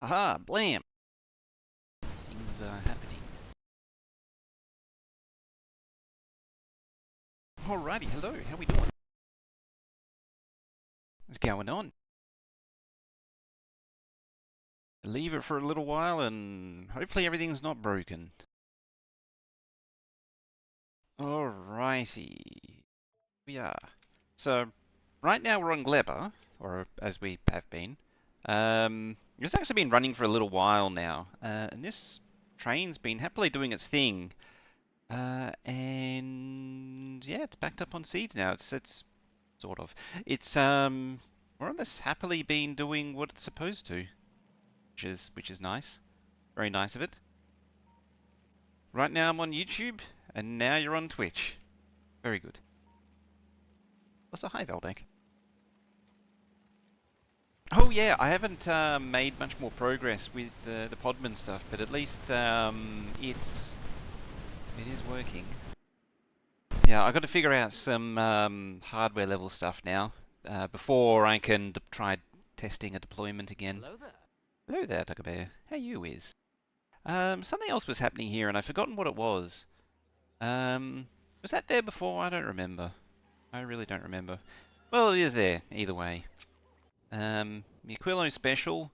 Aha, blam! Things are happening. Alrighty, hello, how we doing? What's going on? Leave it for a little while and hopefully everything's not broken. Alrighty. We are. So, right now we're on Gleba, or as we have been. It's actually been running for a little while now, and this train's been happily doing its thing. And yeah, it's backed up on seeds now. It's sort of. It's more or less happily been doing what it's supposed to, which is nice. Very nice of it. Right now I'm on YouTube, and now you're on Twitch. Very good. Also, hi Veldank. Oh yeah, I haven't made much more progress with the Podman stuff, but at least it is working. Yeah, I got to figure out some hardware level stuff now before I can try testing a deployment again. Hello there. Hello there, Tucker Bear. How you is? Something else was happening here, and I've forgotten what it was. Was that there before? I don't remember. I really don't remember. Well, it is there, either way. The Aquilo Special,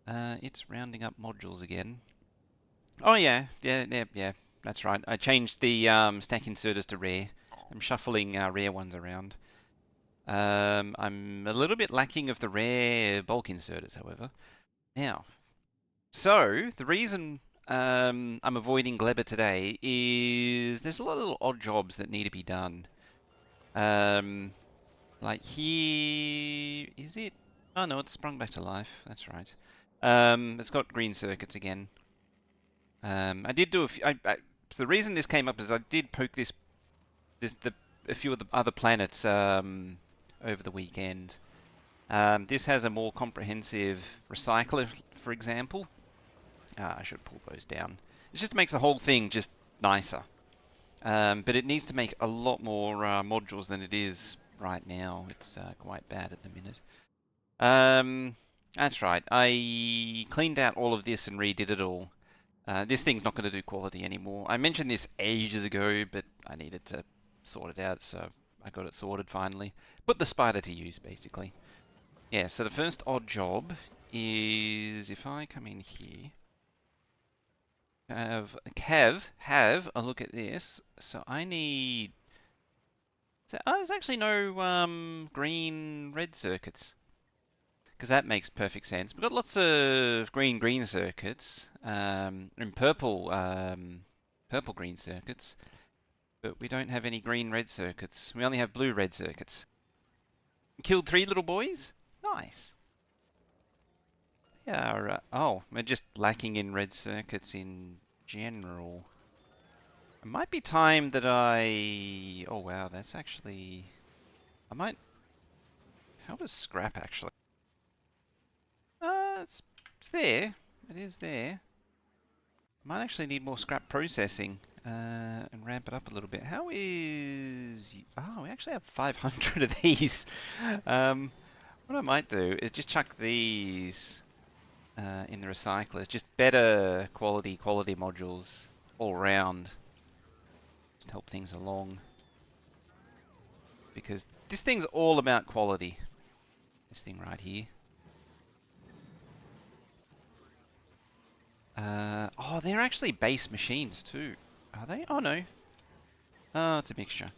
it's rounding up modules again. Oh yeah, yeah, that's right. I changed the stack inserters to rare. I'm shuffling rare ones around. I'm a little bit lacking of the rare bulk inserters, however. Now, so the reason I'm avoiding Gleba today is there's a lot of little odd jobs that need to be done. Like here, is it? Oh no, it's sprung back to life. That's right. It's got green circuits again. I did do a few. So the reason this came up is I did poke a few of the other planets over the weekend. This has a more comprehensive recycler, for example. I should pull those down. It just makes the whole thing just nicer. But it needs to make a lot more modules than it is right now. It's quite bad at the minute. That's right. I cleaned out all of this and redid it all. This thing's not going to do quality anymore. I mentioned this ages ago, but I needed to sort it out, so I got it sorted finally. Put the spider to use, basically. Yeah, so the first odd job is if I come in here, have a look at this. So I need. So, there's actually no green red circuits because that makes perfect sense. We've got lots of green circuits and purple green circuits, but we don't have any green red circuits. We only have blue red circuits. Killed 3 little boys. Nice. Yeah, right. Oh, we're just lacking in red circuits in general. It might be time that I... Oh wow, that's actually... I might... How does scrap actually? It's there. It is there. Might actually need more scrap processing and ramp it up a little bit. How is... Oh, we actually have 500 of these. What I might do is just chuck these in the recyclers. Just better quality modules all round. Just help things along. Because this thing's all about quality. This thing right here. Oh, they're actually base machines too. Are they? Oh no. Oh, it's a mixture.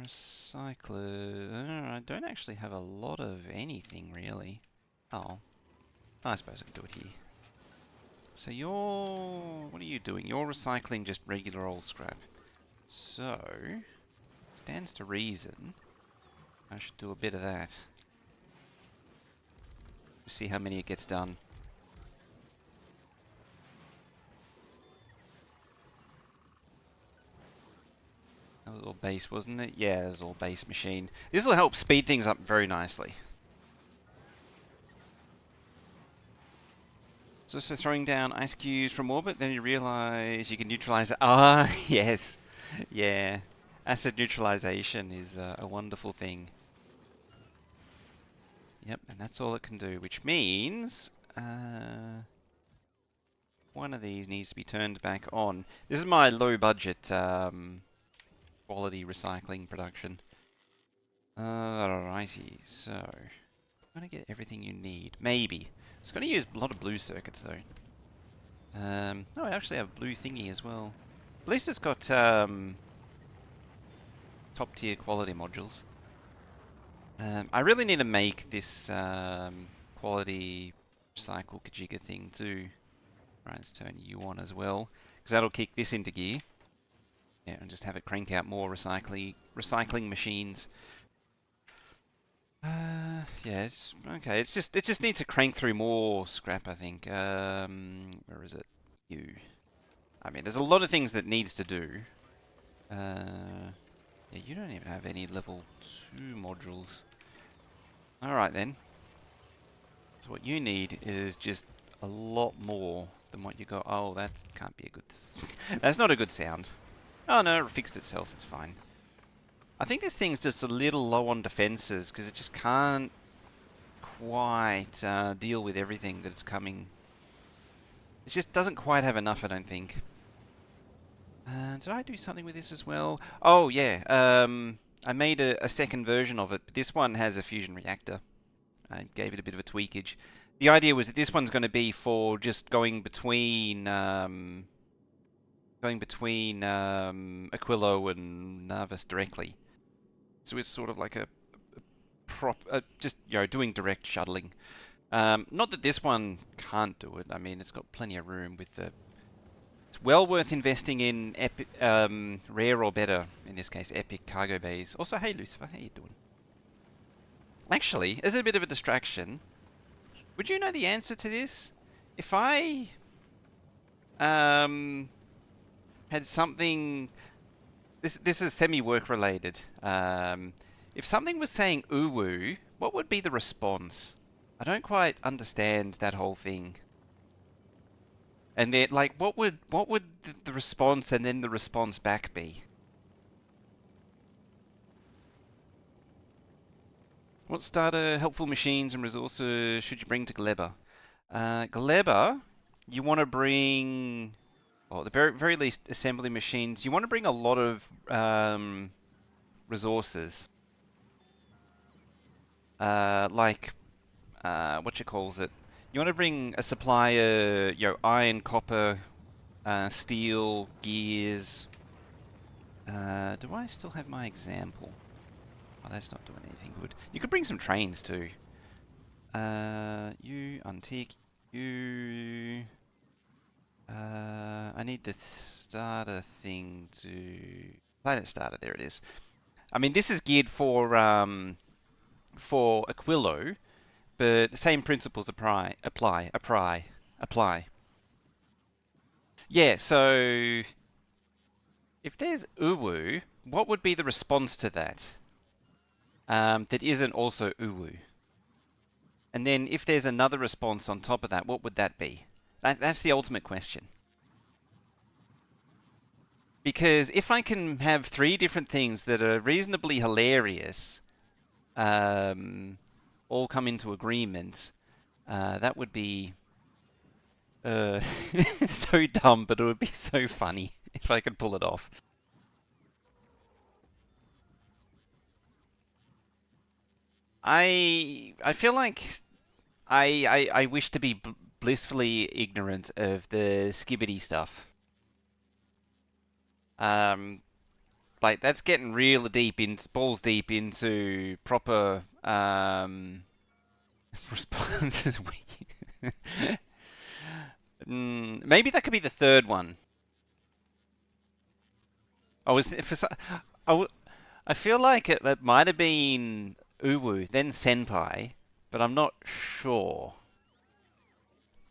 Recycler. I don't actually have a lot of anything really. Oh. I suppose I can do it here. So you're... What are you doing? You're recycling just regular old scrap. So... Stands to reason I should do a bit of that. See how many it gets done. That was all base, wasn't it? Yeah, it was all base machine. This will help speed things up very nicely. So throwing down ice cubes from orbit, then you realize you can neutralize it. Ah, yes. Yeah. Acid neutralization is a wonderful thing. Yep, and that's all it can do, which means One of these needs to be turned back on. This is my low budget quality recycling production. Alrighty, so I'm gonna get everything you need. Maybe. It's gonna use a lot of blue circuits though. Oh, I actually have a blue thingy as well. At least it's got top tier quality modules. I really need to make this quality recycle Kajiga thing too. Right, let's turn you on as well, because that'll kick this into gear. Yeah, and just have it crank out more recycling machines. Yeah, it's okay. It just needs to crank through more scrap, I think. Where is it? You. I mean, there's a lot of things that needs to do. Yeah, you don't even have any level 2 modules. Alright then. So what you need is just a lot more than what you got. Oh, that can't be a good... That's not a good sound. Oh no, it fixed itself. It's fine. I think this thing's just a little low on defenses because it just can't quite deal with everything that's coming. It just doesn't quite have enough, I don't think. Did I do something with this as well? Oh, yeah. I made a second version of it. But this one has a fusion reactor. I gave it a bit of a tweakage. The idea was that this one's going to be for just going between Aquilo and Narvis directly. So it's sort of like a just doing direct shuttling. Not that this one can't do it. I mean, it's got plenty of room with the. It's well worth investing in rare or better, in this case, epic cargo bays. Also, hey Lucifer, how you doing? Actually, as a bit of a distraction, would you know the answer to this? If I had something, this is semi-work related. If something was saying uwu, what would be the response? I don't quite understand that whole thing. And then, like, what would the response and then the response back be? What starter helpful machines and resources should you bring to Gleba? Gleba, you want to bring, well, at the very least, assembly machines. You want to bring a lot of resources, like what you calls it. You want to bring a supplier, iron, copper, steel, gears. Do I still have my example? Oh, that's not doing anything good. You could bring some trains too. You, Untick, you... I need the starter thing to... Planet starter, there it is. I mean, this is geared for Aquilo, but the same principles apply. Yeah, so... If there's uwu, what would be the response to that? That isn't also uwu. And then if there's another response on top of that, what would that be? That's the ultimate question. Because if I can have 3 different things that are reasonably hilarious, all come into agreement, that would be so dumb, but it would be so funny if I could pull it off. I feel like I wish to be blissfully ignorant of the skibbity stuff. Like that's getting real deep into balls deep into proper responses. Maybe that could be the third one. I feel like it might have been uwu, then senpai, but I'm not sure.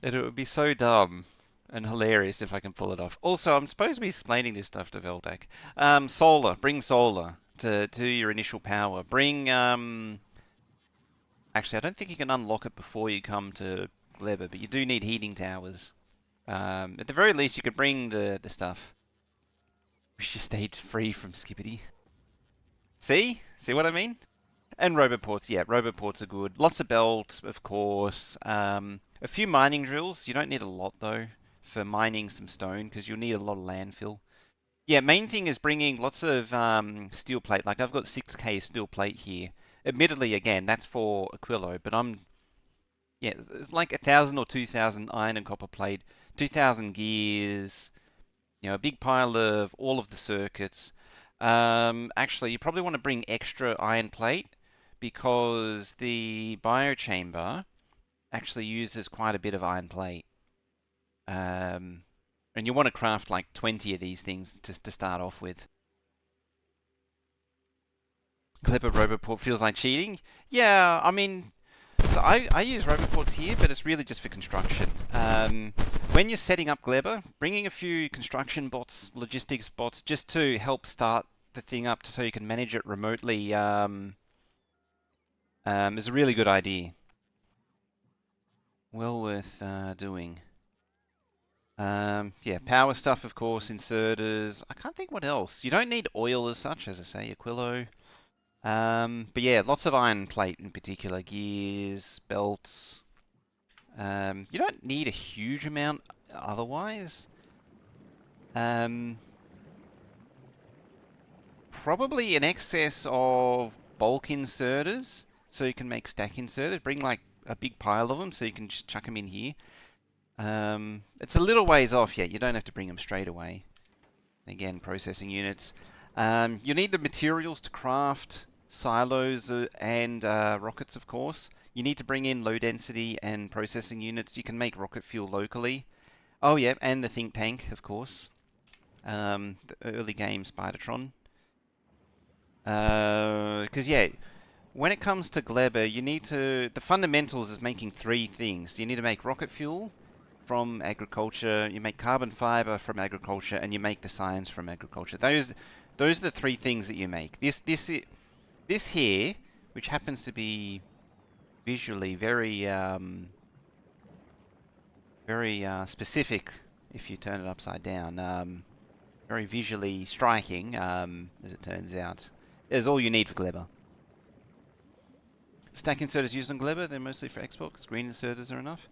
That it would be so dumb and hilarious if I can pull it off. Also, I'm supposed to be explaining this stuff to Veldak. Solar, bring solar to your initial power. Bring actually, I don't think you can unlock it before you come to Gleba, but you do need heating towers. At the very least, you could bring the stuff. Wish you stayed free from Skippity. See? See what I mean? And Roboports, yeah, Roboports are good. Lots of belts, of course. A few mining drills. You don't need a lot though for mining some stone because you'll need a lot of landfill. Yeah, main thing is bringing lots of steel plate. Like I've got 6k steel plate here. Admittedly, again, that's for Aquilo, but yeah, it's like 1,000 or 2,000 iron and copper plate, 2,000 gears, a big pile of all of the circuits. Actually, you probably want to bring extra iron plate because the biochamber actually uses quite a bit of iron plate. And you want to craft like 20 of these things to start off with. Clipper Roboport feels like cheating. Yeah, I mean, so I use Roboports here, but it's really just for construction. When you're setting up Gleba, bringing a few construction bots, logistics bots, just to help start the thing up so you can manage it remotely is a really good idea. Well worth doing. Yeah, power stuff, of course, inserters. I can't think what else. You don't need oil as such, as I say, Aquilo. But yeah, lots of iron plate in particular, gears, belts. You don't need a huge amount otherwise. Probably in excess of bulk inserters, so you can make stack inserters. Bring like a big pile of them, so you can just chuck them in here. It's a little ways off yet. You don't have to bring them straight away. Again, processing units. You need the materials to craft silos and rockets, of course. You need to bring in low density and processing units. You can make rocket fuel locally. Oh yeah, and the think tank, of course. The early game Spidertron. Because yeah, when it comes to Gleba, you need to... The fundamentals is making 3 things. You need to make rocket fuel from agriculture, you make carbon fiber from agriculture, and you make the science from agriculture. Those are the 3 things that you make. This here, which happens to be visually very specific, if you turn it upside down, very visually striking, as it turns out, is all you need for Gleba. Stack inserters used on Gleba, they're mostly for Xbox. Green inserters are enough.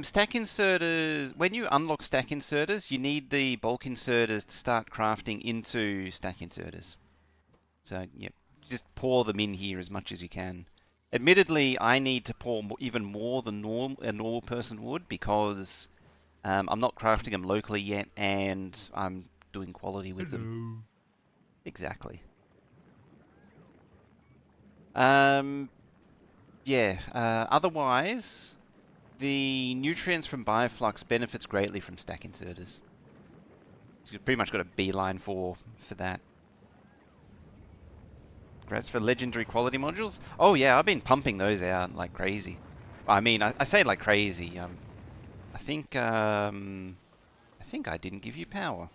Stack inserters, when you unlock stack inserters, you need the bulk inserters to start crafting into stack inserters. So, yep, just pour them in here as much as you can. Admittedly, I need to pour even more than a normal person would because I'm not crafting them locally yet and I'm doing quality with them. Exactly. Yeah, otherwise... The nutrients from Bioflux benefits greatly from stack inserters. You've pretty much got a beeline for that. Congrats for legendary quality modules. Oh yeah, I've been pumping those out like crazy. I mean, I say like crazy. I think I didn't give you power.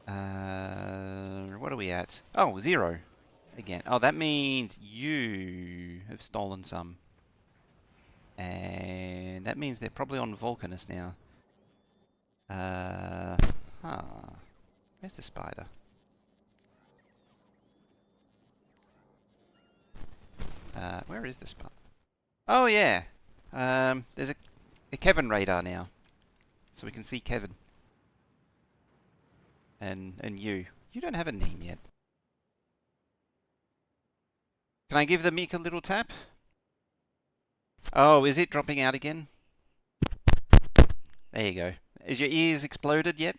What are we at? Oh, 0 again. Oh, that means you have stolen some. And that means they're probably on Vulcanus now. Where's the spider? Where is the spider? Oh yeah. There's a Kevin radar now. So we can see Kevin. And you. You don't have a name yet. Can I give the mic a little tap? Oh, is it dropping out again? There you go. Is your ears exploded yet?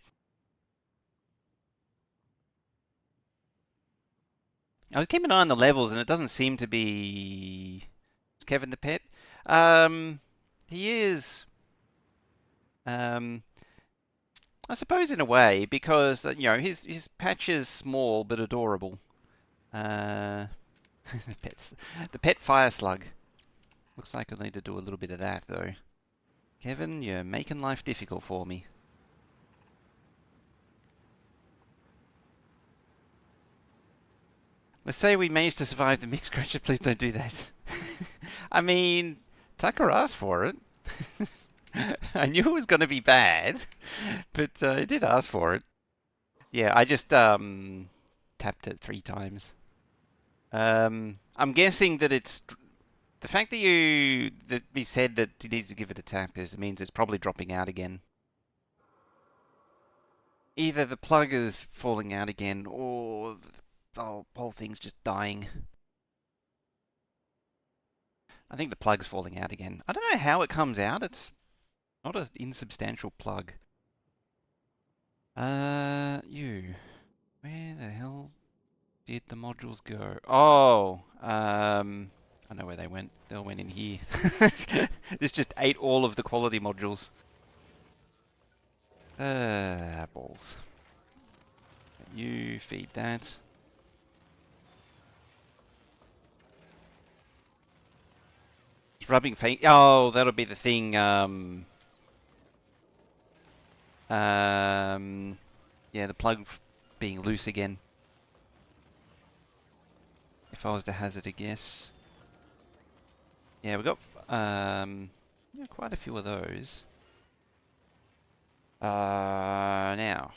I was keeping an eye on the levels and it doesn't seem to be... Is Kevin the pet? He is... I suppose in a way, because, his patch is small but adorable. The pet fire slug. Looks like I'll need to do a little bit of that, though. Kevin, you're making life difficult for me. Let's say we managed to survive the mix scratcher. Please don't do that. I mean, Tucker asked for it. I knew it was going to be bad, but I did ask for it. Yeah, I just tapped it 3 times. I'm guessing that it's The fact that he said that he needs to give it a tap means it's probably dropping out again. Either the plug is falling out again, or the whole thing's just dying. I think the plug's falling out again. I don't know how it comes out. It's not an insubstantial plug. You. Where the hell did the modules go? Oh, I know where they went. They all went in here. This just ate all of the quality modules. Balls. You feed that. It's rubbing feet. Oh, that'll be the thing. Yeah, the plug being loose again. If I was to hazard a guess. Yeah, we got yeah, quite a few of those. Now.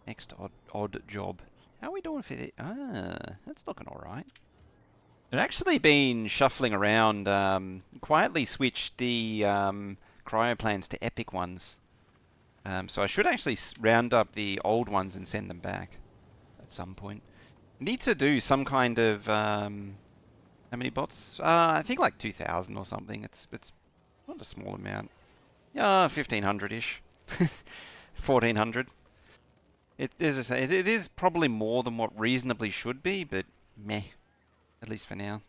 Next odd job. How are we doing for the... that's looking alright. I've actually been shuffling around, quietly switched the cryo plans to epic ones. So I should actually round up the old ones and send them back at some point. Need to do some kind of... how many bots? I think like 2,000 or something. It's not a small amount. Yeah, 1,500-ish. 1,400. As I say, it is probably more than what reasonably should be, but meh. At least for now.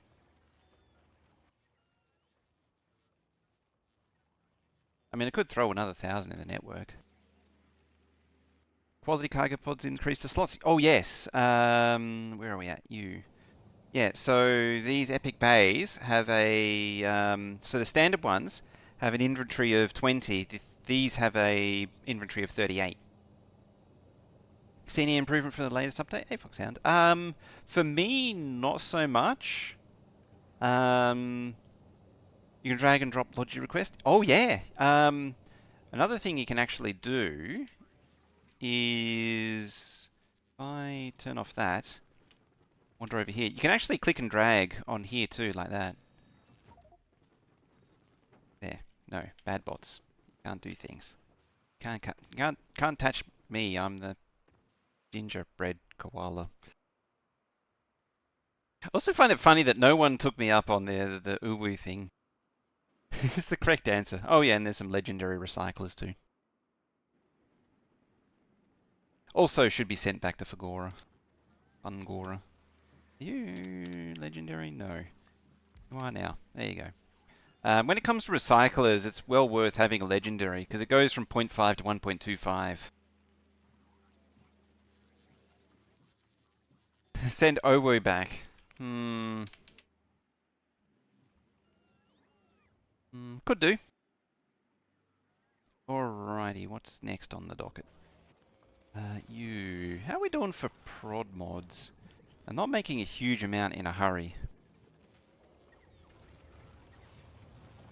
I mean, I could throw another 1,000 in the network. Quality cargo pods increase the slots. Oh, yes. Where are we at? You. Yeah, so these epic bays have a... so the standard ones have an inventory of 20. These have a inventory of 38. See any improvement from the latest update? Hey, Foxhound. For me, not so much. You can drag and drop Logi request. Oh, yeah. Another thing you can actually do is... if I turn off that, wander over here. You can actually click and drag on here too, like that. There. No, bad bots. Can't do things. Can't touch me. I'm the gingerbread koala. I also find it funny that no one took me up on the uwu thing. It's the correct answer. Oh yeah, and there's some legendary recyclers too. Also should be sent back to Fagora. Fungora. You legendary? No. You are now. There you go. When it comes to recyclers, it's well worth having a legendary because it goes from 0.5 to 1.25. Send Owo back. Could do. Alrighty, what's next on the docket? You. How are we doing for prod mods? I'm not making a huge amount in a hurry.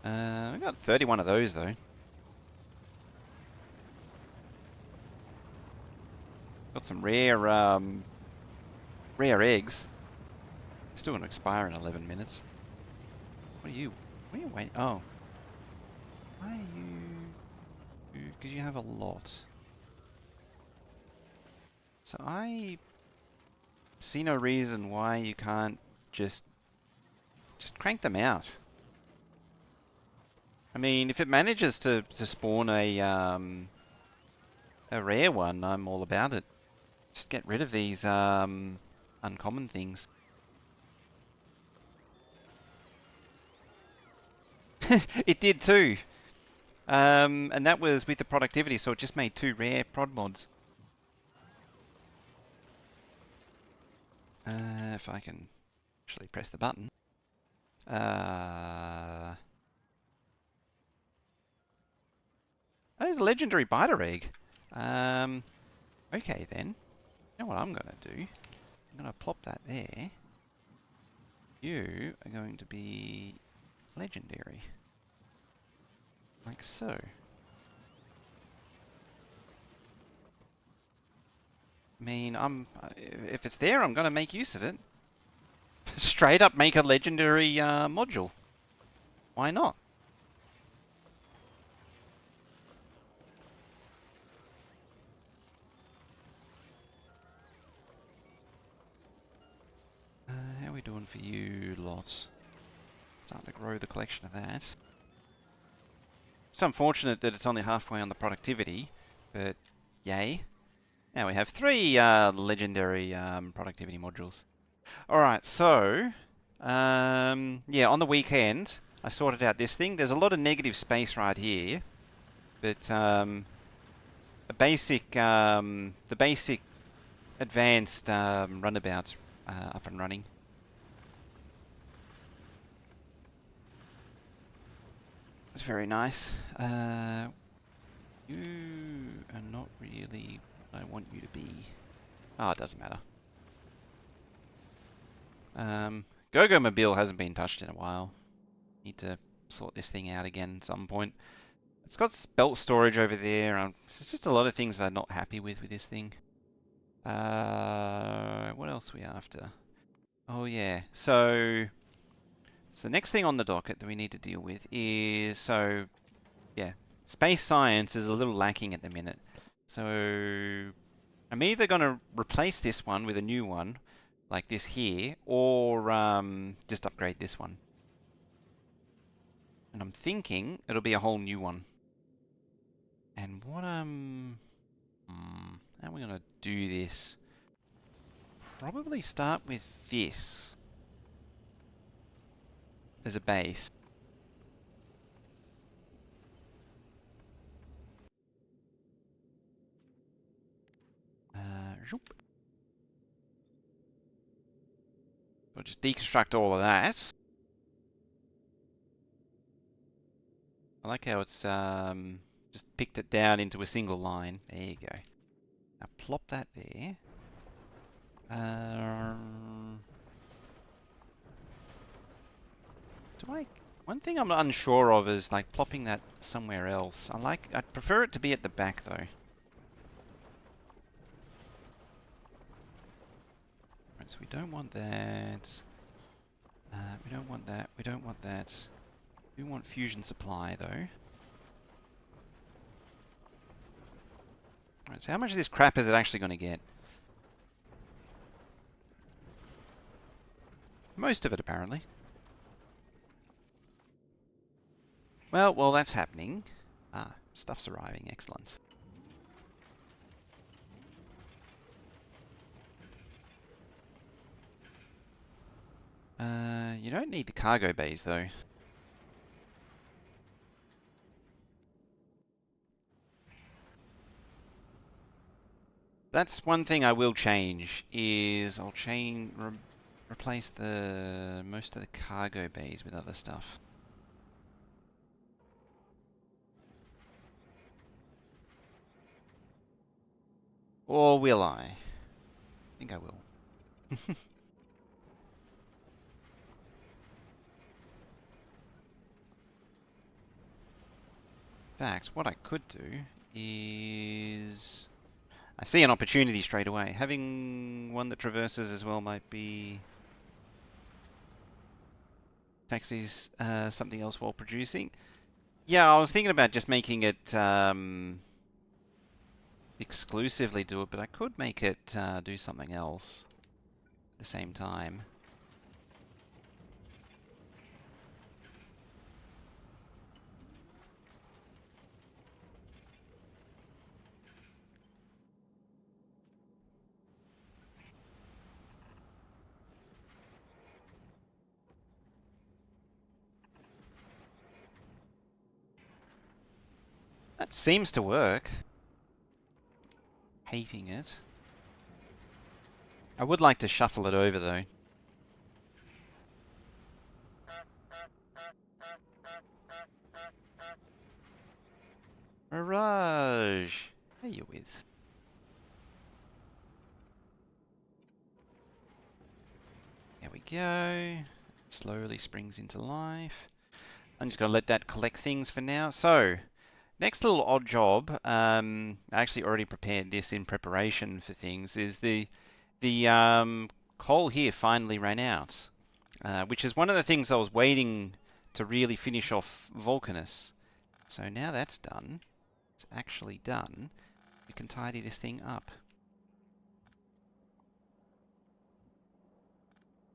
We got 31 of those though. Got some rare eggs. Still gonna expire in 11 minutes. What are you waiting? Oh. Why are you... because you have a lot. So I see no reason why you can't just crank them out. I mean, if it manages to spawn a rare one, I'm all about it. Just get rid of these uncommon things. It did too. And that was with the productivity, so it just made 2 rare prod mods. If I can actually press the button. That is a legendary biter egg. Okay then. You know what I'm going to do? I'm going to plop that there. You are going to be legendary. Like so. I mean, if it's there, I'm going to make use of it. Straight up make a legendary module. Why not? How are we doing for you lots? Starting to grow the collection of that. It's unfortunate that it's only halfway on the productivity, but yay. Now we have 3 legendary productivity modules. Alright, so, yeah, on the weekend, I sorted out this thing. There's a lot of negative space right here, but the basic advanced runabout's up and running. It's very nice. You are not really what I want you to be. Oh, it doesn't matter. Go-Go Mobile hasn't been touched in a while. Need to sort this thing out again at some point. It's got belt storage over there. There's just a lot of things I'm not happy with this thing. What else are we after? Oh yeah, so next thing on the docket that we need to deal with is, yeah, space science is a little lacking at the minute. So I'm either going to replace this one with a new one, like this here, or just upgrade this one. And I'm thinking it'll be a whole new one. And what how are we going to do this? Probably start with this as a base. We'll just deconstruct all of that. I like how it's just picked it down into a single line. There you go. Now plop that there. One thing I'm unsure of is like plopping that somewhere else. I'd prefer it to be at the back though. Right, so we don't want that. We don't want that. We don't want that. We want fusion supply though. Right, so how much of this crap is it actually going to get? Most of it, apparently. Well, that's happening. Ah, stuff's arriving. Excellent. You don't need the cargo bays, though. That's one thing I will change, is I'll replace most of the cargo bays with other stuff. Or will I? I think I will. In fact, what I could do is... I see an opportunity straight away. Having one that traverses as well might be... Taxis something else while producing. Yeah, I was thinking about just making it exclusively do it, but I could make it do something else at the same time. That seems to work. Hating it. I would like to shuffle it over though. Mirage! Hey you whiz. There we go. Slowly springs into life. I'm just going to let that collect things for now. So, next little odd job, I actually already prepared this in preparation for things, is the coal here finally ran out. which is one of the things I was waiting to really finish off Vulcanus. So now that's done, it's actually done, we can tidy this thing up.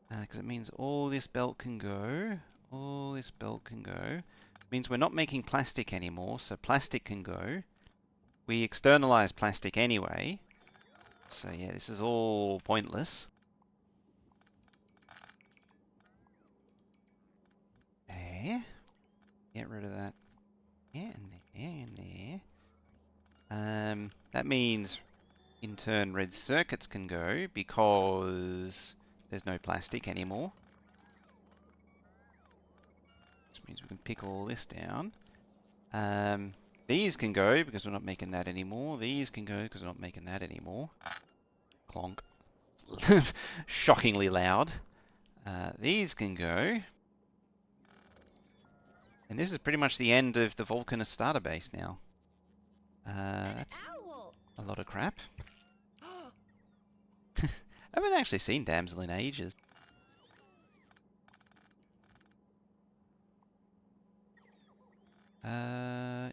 Because it means all this belt can go, all this belt can go. It means we're not making plastic anymore, so plastic can go. We externalize plastic anyway, so yeah, this is all pointless. There. Get rid of that. Yeah, and there, and there. That means, in turn, red circuits can go because there's no plastic anymore. Which means we can pick all this down. These can go because we're not making that anymore. These can go because we're not making that anymore. Clonk. Shockingly loud. These can go. And this is pretty much the end of the Vulcanus starter base now. That's a lot of crap. I haven't actually seen Damsel in ages.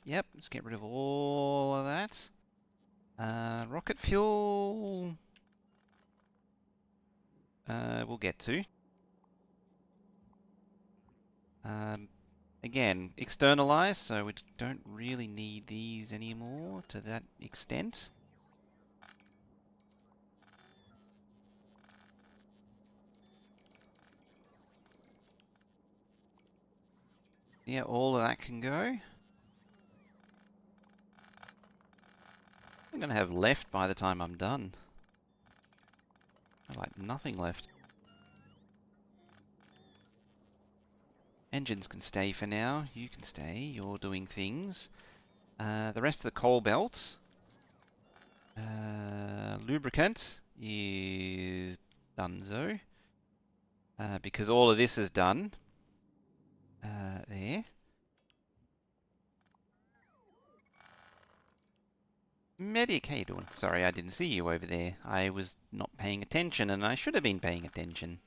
Yep, let's get rid of all of that. Rocket fuel... we'll get to. Again, externalize, so we don't really need these anymore to that extent. Yeah, all of that can go. I'm going to have left by the time I'm done. I have like nothing left. Engines can stay for now. You can stay. You're doing things. The rest of the coal belt. Lubricant is donezo. Because all of this is done. There. Medic, how you doing? Sorry, I didn't see you over there. I was not paying attention, and I should have been paying attention.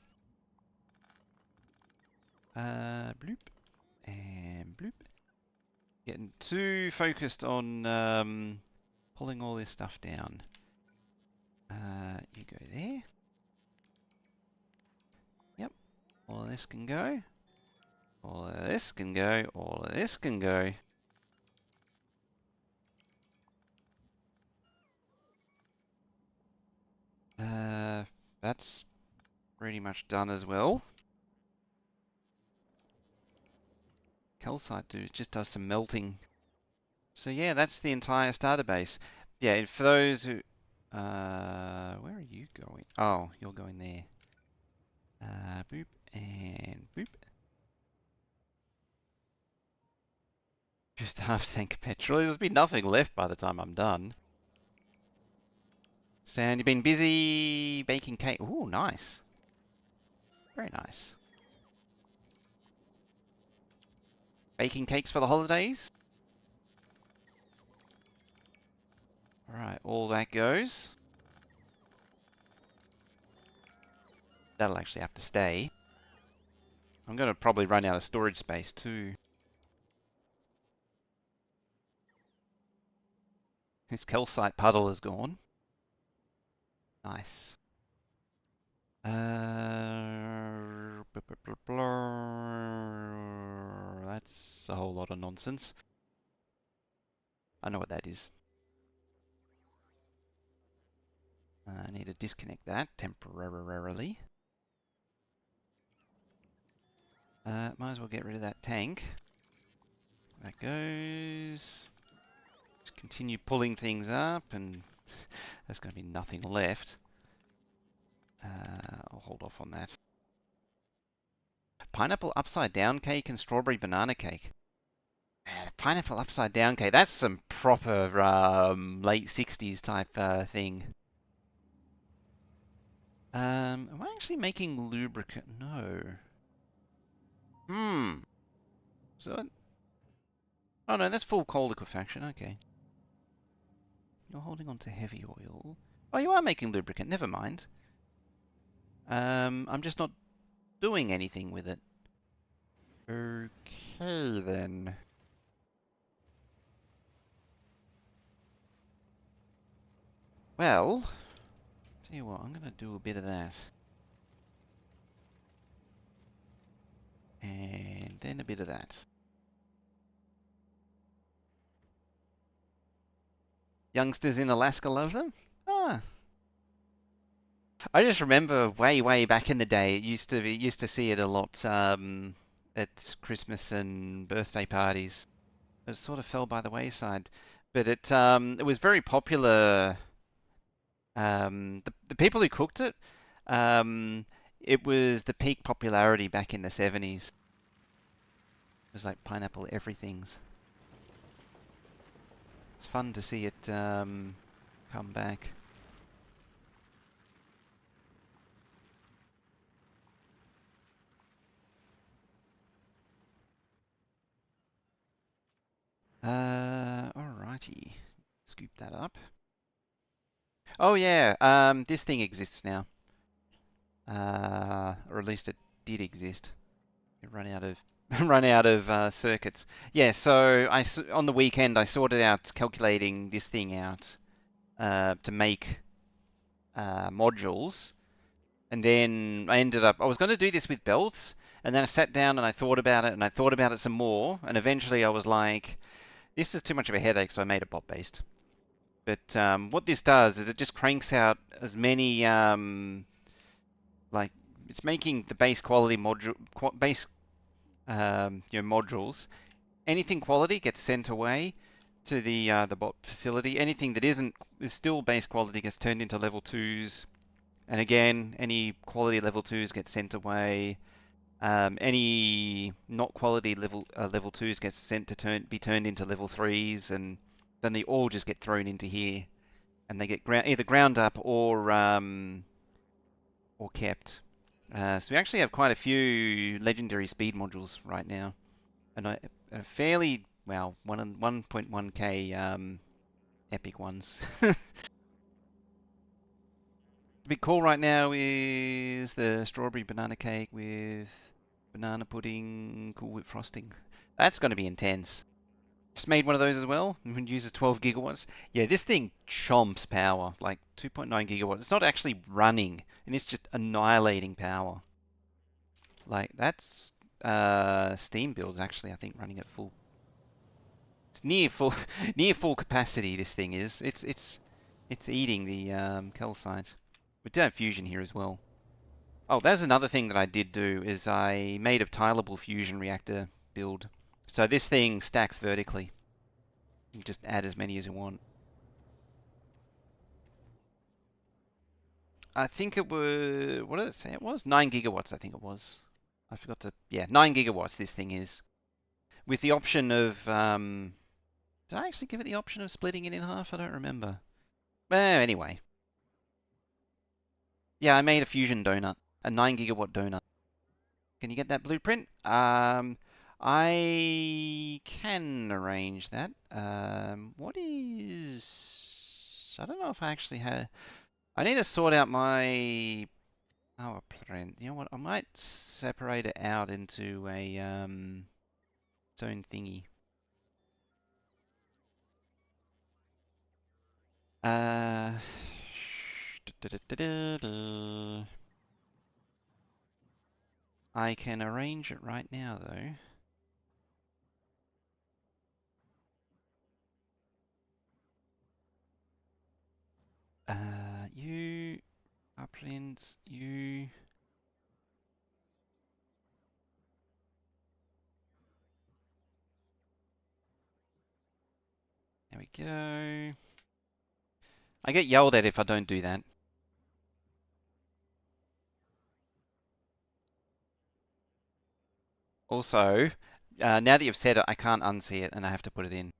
Bloop. And bloop. Getting too focused on pulling all this stuff down. You go there. Yep. All of this can go. All of this can go. All of this can go. That's pretty much done as well. Calcite just does some melting. So yeah, that's the entire starter base. Yeah, for those who... where are you going? Oh, you're going there. Boop and boop. Just half tank of petrol. There's be nothing left by the time I'm done. Stan, you've been busy baking cake. Ooh, nice. Very nice. Baking cakes for the holidays. Alright, all that goes. That'll actually have to stay. I'm going to probably run out of storage space too. This calcite puddle is gone. Nice. That's a whole lot of nonsense. I know what that is. I need to disconnect that temporarily. Might as well get rid of that tank. That goes. Just continue pulling things up, and there's going to be nothing left. I'll hold off on that. Pineapple upside down cake and strawberry banana cake. Pineapple upside down cake. That's some proper late 60s type thing. Am I actually making lubricant? No. So... Oh no, that's full coal liquefaction. Okay. You're holding on to heavy oil. Oh, you are making lubricant. Never mind. I'm just not doing anything with it. Okay, then. Well, tell you what, I'm going to do a bit of that. And then a bit of that. Youngsters in Alaska love them? Ah. I just remember way back in the day, it used to see it a lot at Christmas and birthday parties. It sort of fell by the wayside, but it was very popular. The people who cooked it, um, it was the peak popularity back in the 70s. It was like pineapple everything's. It's fun to see it come back. Alrighty. Scoop that up. Oh yeah, this thing exists now. Or at least it did exist. It run out of run out of circuits. Yeah, so on the weekend I sorted out calculating this thing out to make modules, and then I was going to do this with belts, and then I sat down and I thought about it, and I thought about it some more, and eventually I was like, this is too much of a headache, so I made it bot based. But what this does is it just cranks out as many like it's making the base quality modules. Anything quality gets sent away to the bot facility. Anything that is still base quality gets turned into level twos. And again, any quality level twos get sent away. Any not quality level twos gets sent to be turned into level threes, and then they all just get thrown into here, and they get either ground up or kept. So we actually have quite a few legendary speed modules right now, and a fairly 1.1k epic ones. The big call right now is the strawberry banana cake with banana pudding, Cool Whip frosting. That's going to be intense. Just made one of those as well. It uses 12 gigawatts. Yeah, this thing chomps power, like 2.9 gigawatts. It's not actually running, and it's just annihilating power. Like that's Steam builds actually, I think, running at full. It's near full, near full capacity. This thing is. It's eating the calcite. We do have fusion here as well. Oh, that's another thing that I did do is I made a tileable fusion reactor build. So this thing stacks vertically. You just add as many as you want. I think it was, what did it say it was? 9 gigawatts, I think it was. I forgot to, yeah, 9 gigawatts this thing is. With the option of, did I actually give it the option of splitting it in half? I don't remember. Well, anyway. Yeah, I made a fusion donut, a 9 gigawatt donut. Can you get that blueprint? I can arrange that. What is... I don't know if I actually have... I need to sort out my power plant. You know what? I might separate it out into a its own thingy. Uh, I can arrange it right now, though. You uplinks, you. There we go. I get yelled at if I don't do that. Also, now that you've said it, I can't unsee it and I have to put it in.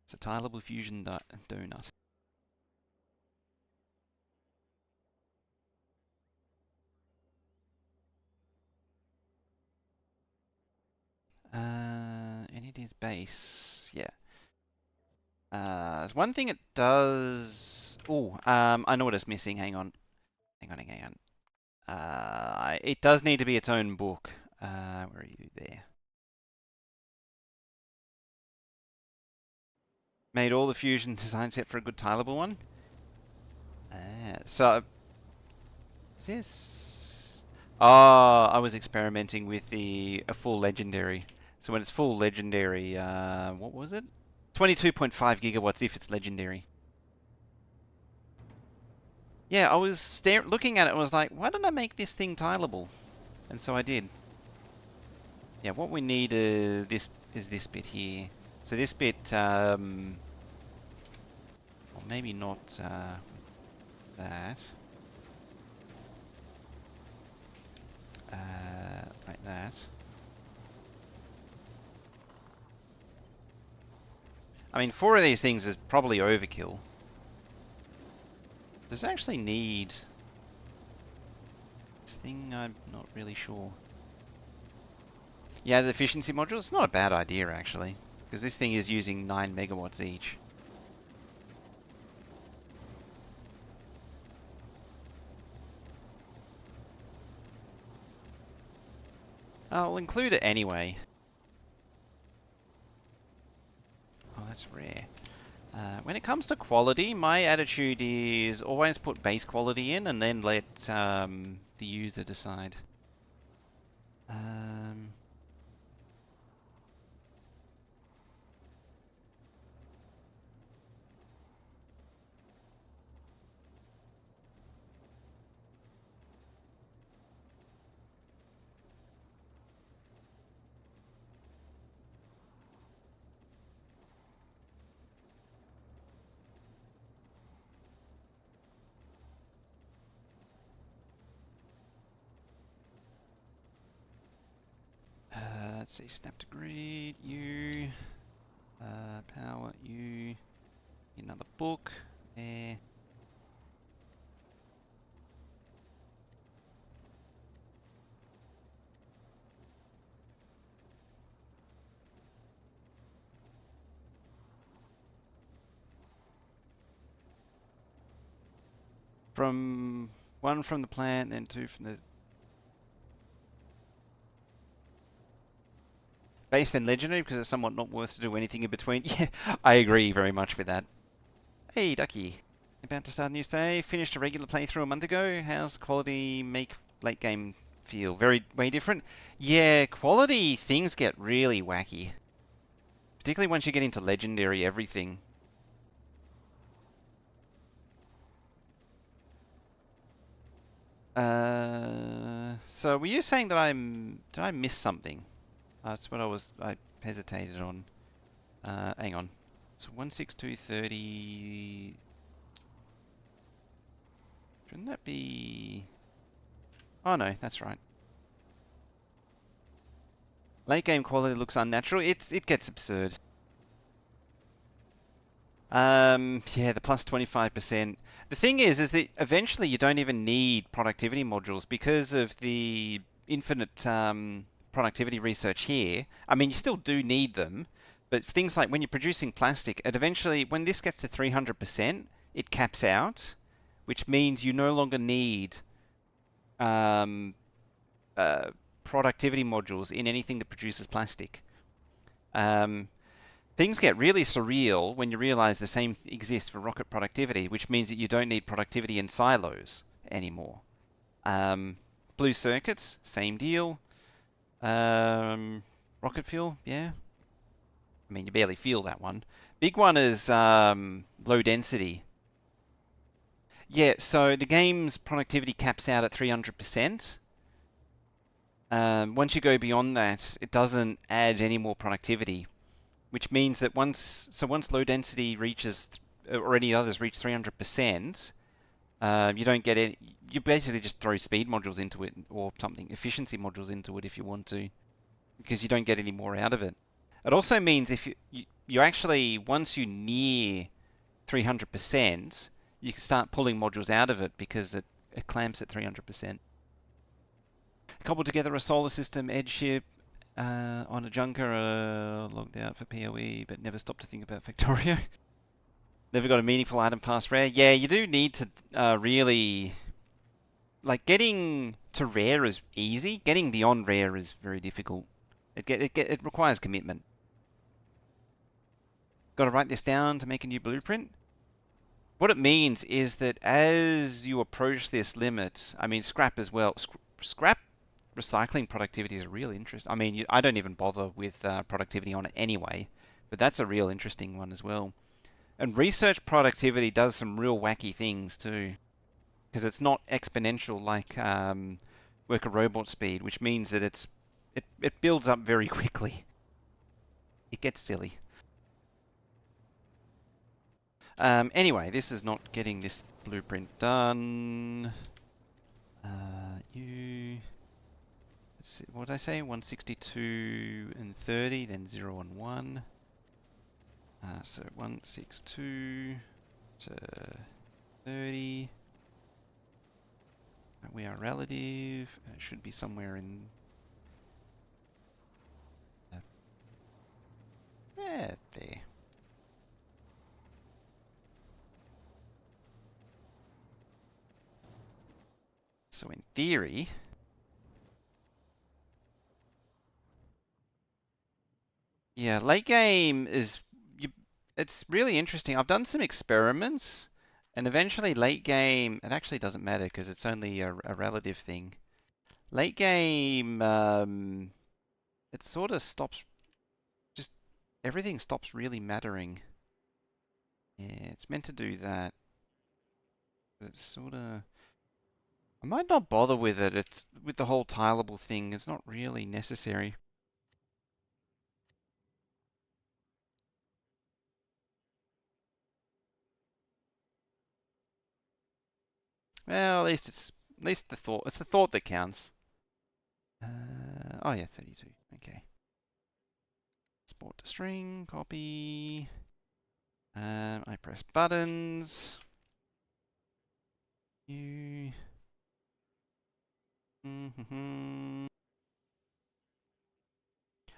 It's a tileable fusion donut. And it is base, yeah. There's one thing it does. Oh, I know what it's missing. Hang on. Hang on. It does need to be its own book. Where are you there? Made all the fusion design set for a good tileable one. So is this? Oh, I was experimenting with a full legendary. So when it's full legendary, what was it? 22.5 gigawatts if it's legendary. Yeah, I was looking at it and was like, why don't I make this thing tileable? And so I did. Yeah, what we need this is this bit here. So this bit, well, maybe not that. Like that. I mean, 4 of these things is probably overkill. Does it actually need this thing? I'm not really sure. Yeah, the efficiency module, it's not a bad idea actually, because this thing is using 9 megawatts each. I'll include it anyway. Oh, that's rare. When it comes to quality, my attitude is always put base quality in and then let the user decide. Let's see, snap to grid, you, power, you, another book, there. From 1 from the plant, then 2 from the base, then legendary, because it's somewhat not worth to do anything in between. Yeah, I agree very much with that. Hey, Ducky. About to start a new stay. Finished a regular playthrough a month ago. How's quality make late game feel? Way different? Yeah, quality things get really wacky. Particularly once you get into legendary everything. So were you saying that did I miss something? That's what I hesitated on. Hang on. It's 16230. Shouldn't that be... Oh no, that's right. Late game quality looks unnatural. It gets absurd. Yeah, the plus 25%. The thing is that eventually you don't even need productivity modules because of the infinite productivity research here. I mean, you still do need them, but things like when you're producing plastic, it eventually, when this gets to 300%, it caps out, which means you no longer need productivity modules in anything that produces plastic. Things get really surreal when you realize the same exists for rocket productivity, which means that you don't need productivity in silos anymore. Blue circuits, same deal. Rocket fuel, yeah. I mean, you barely feel that one. Big one is low density. Yeah, so the game's productivity caps out at 300%. Once you go beyond that, it doesn't add any more productivity, which means that once low density reaches, or any others reach 300%, you don't get it. You basically just throw speed modules into it or something, efficiency modules into it if you want to, because you don't get any more out of it. It also means if you actually, once you near 300%, you can start pulling modules out of it because it clamps at 300%. Cobbled together a solar system edge ship on a junker, logged out for PoE, but never stopped to think about Factorio. Never got a meaningful item past rare. Yeah, you do need to really... Like, getting to rare is easy. Getting beyond rare is very difficult. It requires commitment. Got to write this down to make a new blueprint. What it means is that as you approach this limit, I mean, scrap as well. Scrap recycling productivity is a real interest. I mean, I don't even bother with productivity on it anyway, but that's a real interesting one as well. And research productivity does some real wacky things too, because it's not exponential like worker robot speed, which means that it builds up very quickly. It gets silly. Anyway, this is not getting this blueprint done. Let's see, what did I say? 162 and 30, then 0 and 1. So 162 to 30. We are relative. It should be somewhere in... yeah, there. So in theory... yeah, late game is... it's really interesting. I've done some experiments, and eventually late game... it actually doesn't matter because it's only a relative thing. Late game, it sort of stops... just everything stops really mattering. Yeah, it's meant to do that. But it's sort of... I might not bother with it. It's with the whole tileable thing. It's not really necessary. Well, at least the thought. It's the thought that counts. Oh yeah, 32. Okay. Export to string. Copy. I press buttons. You.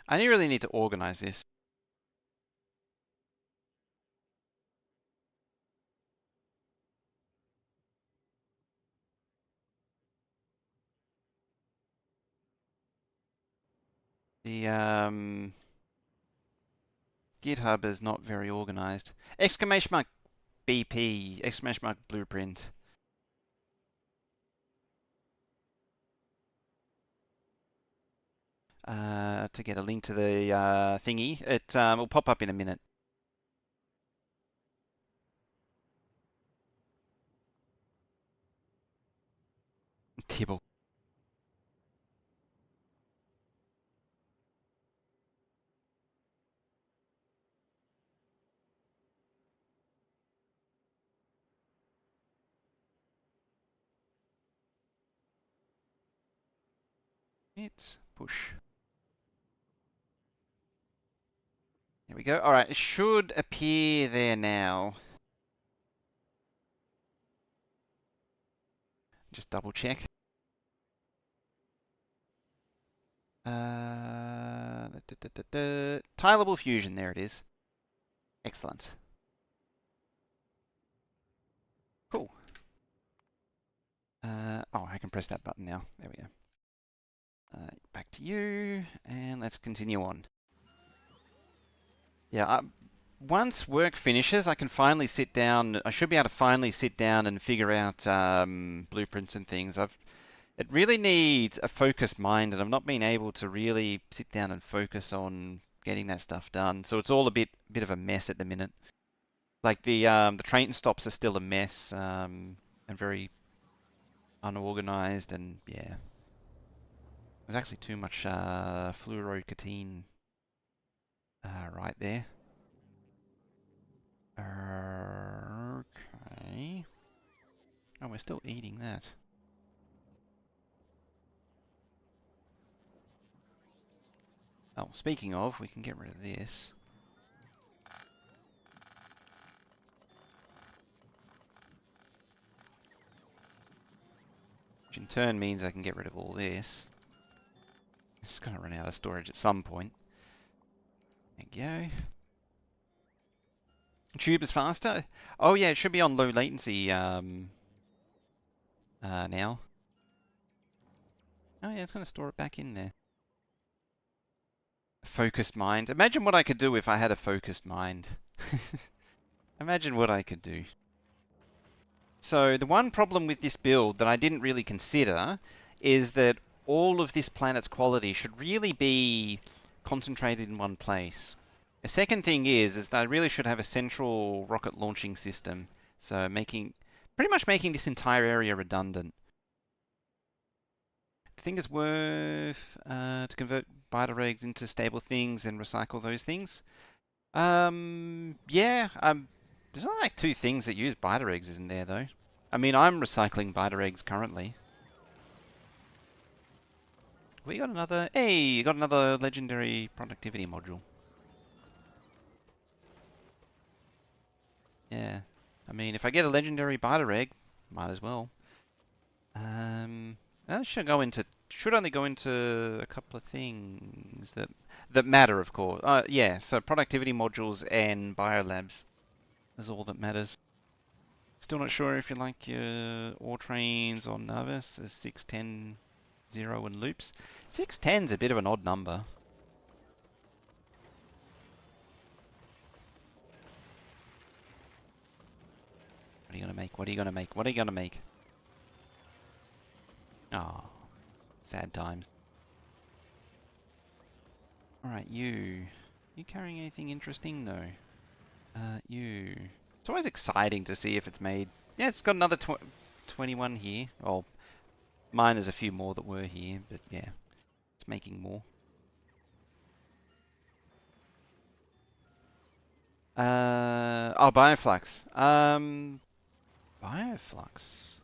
I really need to organize this. The GitHub is not very organized. Exclamation mark BP. Exclamation mark blueprint. To get a link to the thingy. It will pop up in a minute. Tibble. It's push. There we go. All right, it should appear there now. Just double check. Tileable fusion, there it is. Excellent. Cool. Oh, I can press that button now. There we go. Back to you, and let's continue on. Yeah, once work finishes, I can finally sit down. I should be able to finally sit down and figure out blueprints and things. It really needs a focused mind, and I've not been able to really sit down and focus on getting that stuff done. So it's all a bit of a mess at the minute. Like the train stops are still a mess, and very unorganized, and yeah. There's actually too much fluorocatine right there. Okay. Oh, we're still eating that. Oh, speaking of, we can get rid of this. Which in turn means I can get rid of all this. It's going to run out of storage at some point. There we go. Tube is faster? Oh yeah, it should be on low latency now. Oh yeah, it's going to store it back in there. Focused mind. Imagine what I could do if I had a focused mind. Imagine what I could do. So the one problem with this build that I didn't really consider is that all of this planet's quality should really be concentrated in one place. The second thing is that I really should have a central rocket launching system. So pretty much making this entire area redundant. I think it's worth to convert biter eggs into stable things and recycle those things. Yeah, there's only like 2 things that use biter eggs, isn't there, though? I mean, I'm recycling biter eggs currently. We got another... Hey, got another legendary productivity module. Yeah. I mean, if I get a legendary biter egg, might as well. That should only go into a couple of things that matter, of course. Yeah, so productivity modules and biolabs is all that matters. Still not sure if you like your ore trains or Nervous as 6, 10, 0 and loops. 6, 10's a bit of an odd number. What are you gonna make? What are you gonna make? What are you gonna make? Oh, sad times. Alright, you. You carrying anything interesting? No. You. It's always exciting to see if it's made. Yeah, it's got another 21 here. Oh, mine is a few more that were here, but yeah, it's making more. Oh, Bioflux. Bioflux.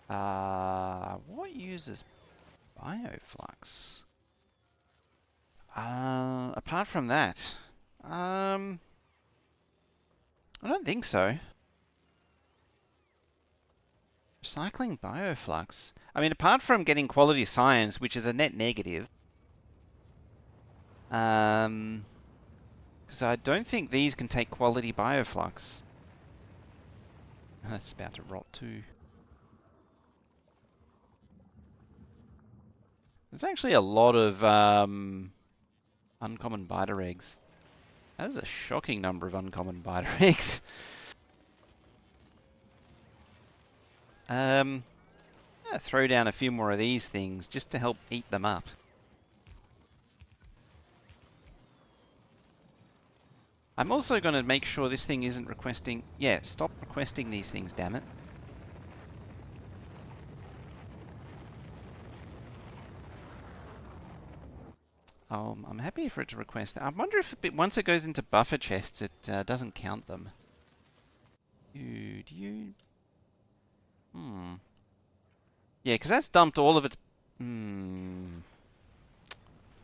What uses Bioflux? Apart from that, I don't think so. Recycling Bioflux. I mean, apart from getting quality science, which is a net negative, because I don't think these can take quality Bioflux. That's about to rot too. There's actually a lot of uncommon biter eggs. That is a shocking number of uncommon biter eggs. Throw down a few more of these things just to help eat them up. I'm also going to make sure this thing isn't requesting... Yeah, stop requesting these things, damn it. I'm happy for it to request. I wonder if once it goes into buffer chests, it doesn't count them. You... Yeah, because that's dumped all of its...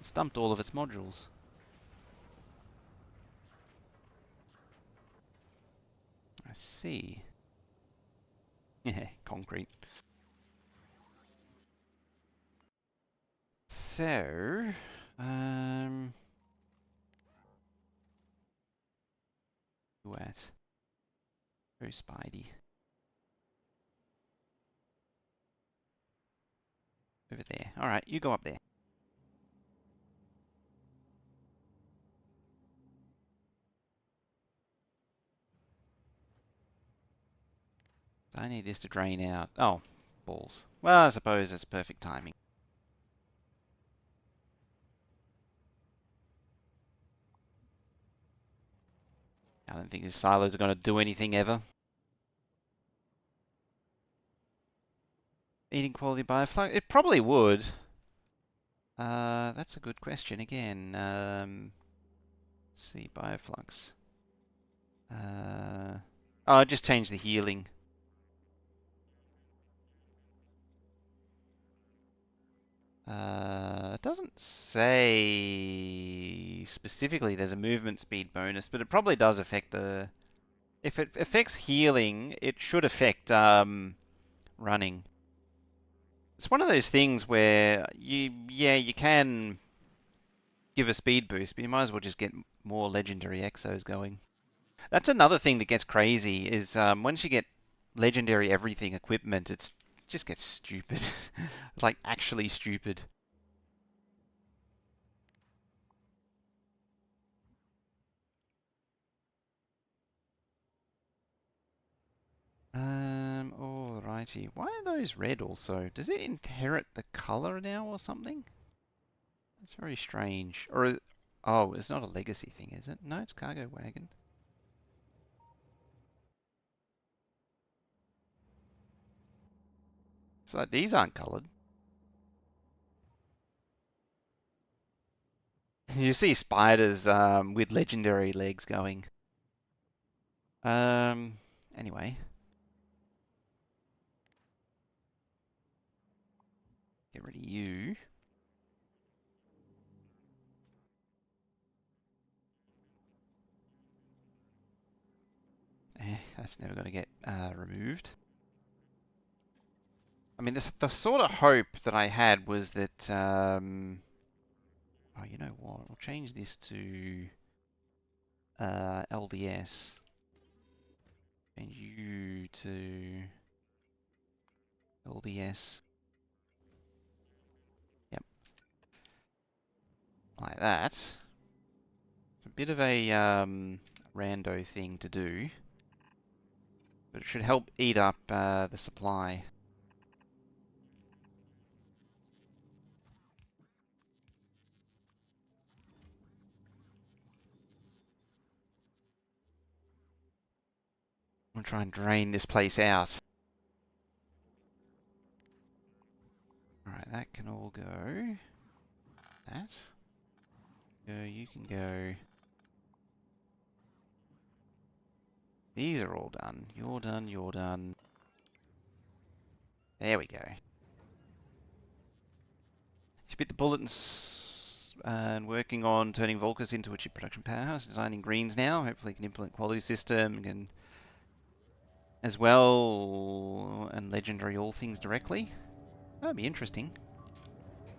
It's dumped all of its modules. I see. Yeah, concrete. So... Who at? Go Spidey. Over there. Alright, you go up there. I need this to drain out. Oh, balls. Well, I suppose it's perfect timing. I don't think these silos are going to do anything ever. Eating quality bioflux? It probably would. That's a good question again. Let's see, bioflux. Oh, I just changed the healing. It doesn't say specifically there's a movement speed bonus, but it probably does affect the... If it affects healing, it should affect running. It's one of those things where you can give a speed boost, but you might as well just get more legendary exos going. That's another thing that gets crazy is once you get legendary everything equipment, it just gets stupid. It's like actually stupid. Alrighty. Why are those red also? Does it inherit the color now or something? That's very strange. Oh, it's not a legacy thing, is it? No, it's cargo wagon. So these aren't colored. You see spiders with legendary legs going. Anyway, get rid of you. That's never going to get removed. I mean, the sort of hope that I had was that, oh, you know what? We'll change this to LDS. Change you to LDS. Yep, like that. It's a bit of a rando thing to do, but it should help eat up the supply. I'm gonna try and drain this place out. Alright, that can all go. That. Go, you can go. These are all done. You're done, you're done. There we go. She bit the bullets and working on turning Volcus into a chip production powerhouse, designing greens now. Hopefully can implement quality system and as well and legendary all things directly. That'd be interesting.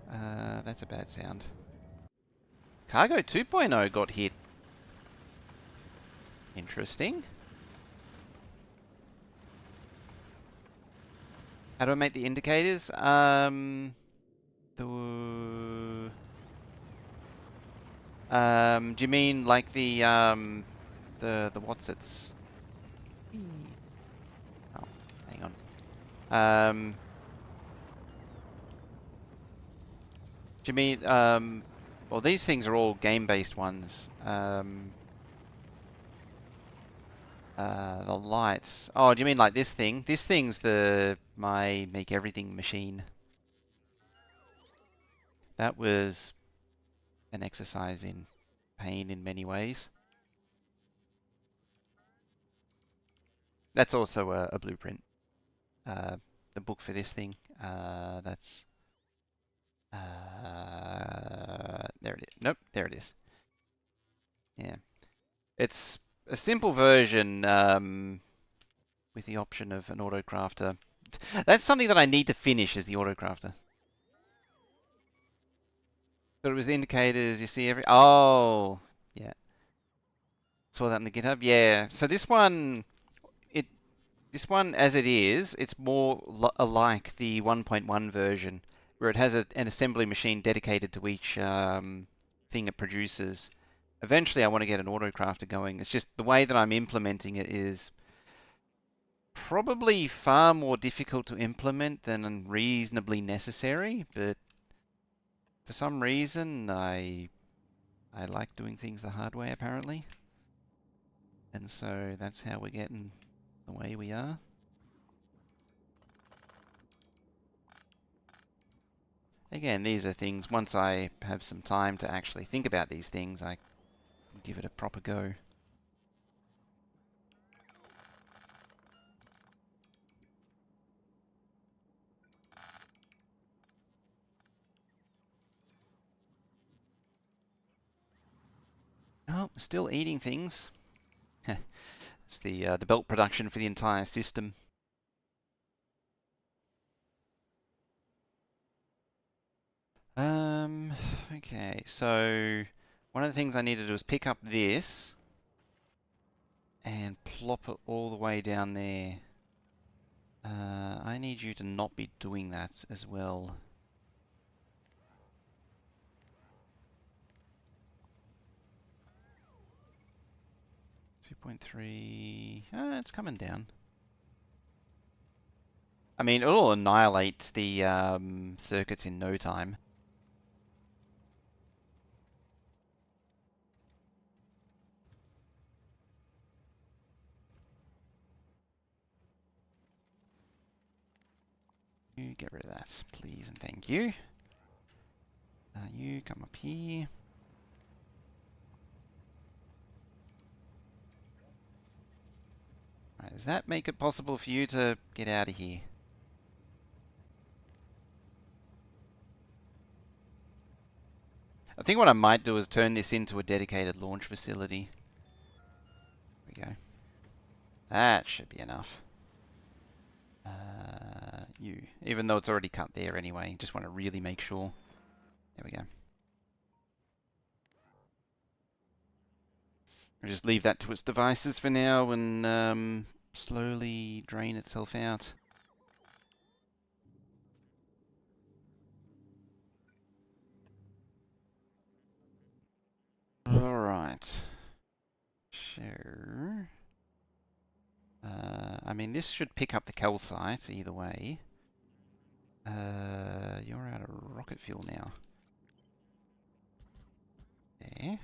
That's a bad sound. Cargo 2.0 got hit. Interesting. How do I make the indicators? Do you mean like the what's its? Oh, hang on. Do you mean well, these things are all game-based ones. The lights. Oh, do you mean like this thing? This thing's my make everything machine. That was an exercise in pain in many ways. That's also a blueprint. The book for this thing. That's there it is. Nope, there it is. Yeah, it's a simple version with the option of an autocrafter. That's something that I need to finish is the autocrafter. So it was the indicators you see every. Oh, yeah. Saw that in the GitHub. Yeah. So this one, this one as it is, it's more alike the 1.1 version, where it has an assembly machine dedicated to each thing it produces. Eventually, I want to get an autocrafter going. It's just the way that I'm implementing it is probably far more difficult to implement than reasonably necessary, but for some reason, I like doing things the hard way, apparently. And so that's how we're getting the way we are. Again, these are things, once I have some time to actually think about these things, I can give it a proper go. Oh, still eating things. It's the belt production for the entire system. Okay, so one of the things I need to do is pick up this and plop it all the way down there. I need you to not be doing that as well. 2.3. It's coming down. I mean, it'll annihilate the circuits in no time. You get rid of that, please, and thank you. You come up here. Right, does that make it possible for you to get out of here? I think what I might do is turn this into a dedicated launch facility. There we go. That should be enough. You, even though it's already cut there anyway, just want to really make sure. There we go. I'll just leave that to its devices for now and slowly drain itself out. Alright. Sure. I mean, this should pick up the calcite either way. You're out of rocket fuel now. There.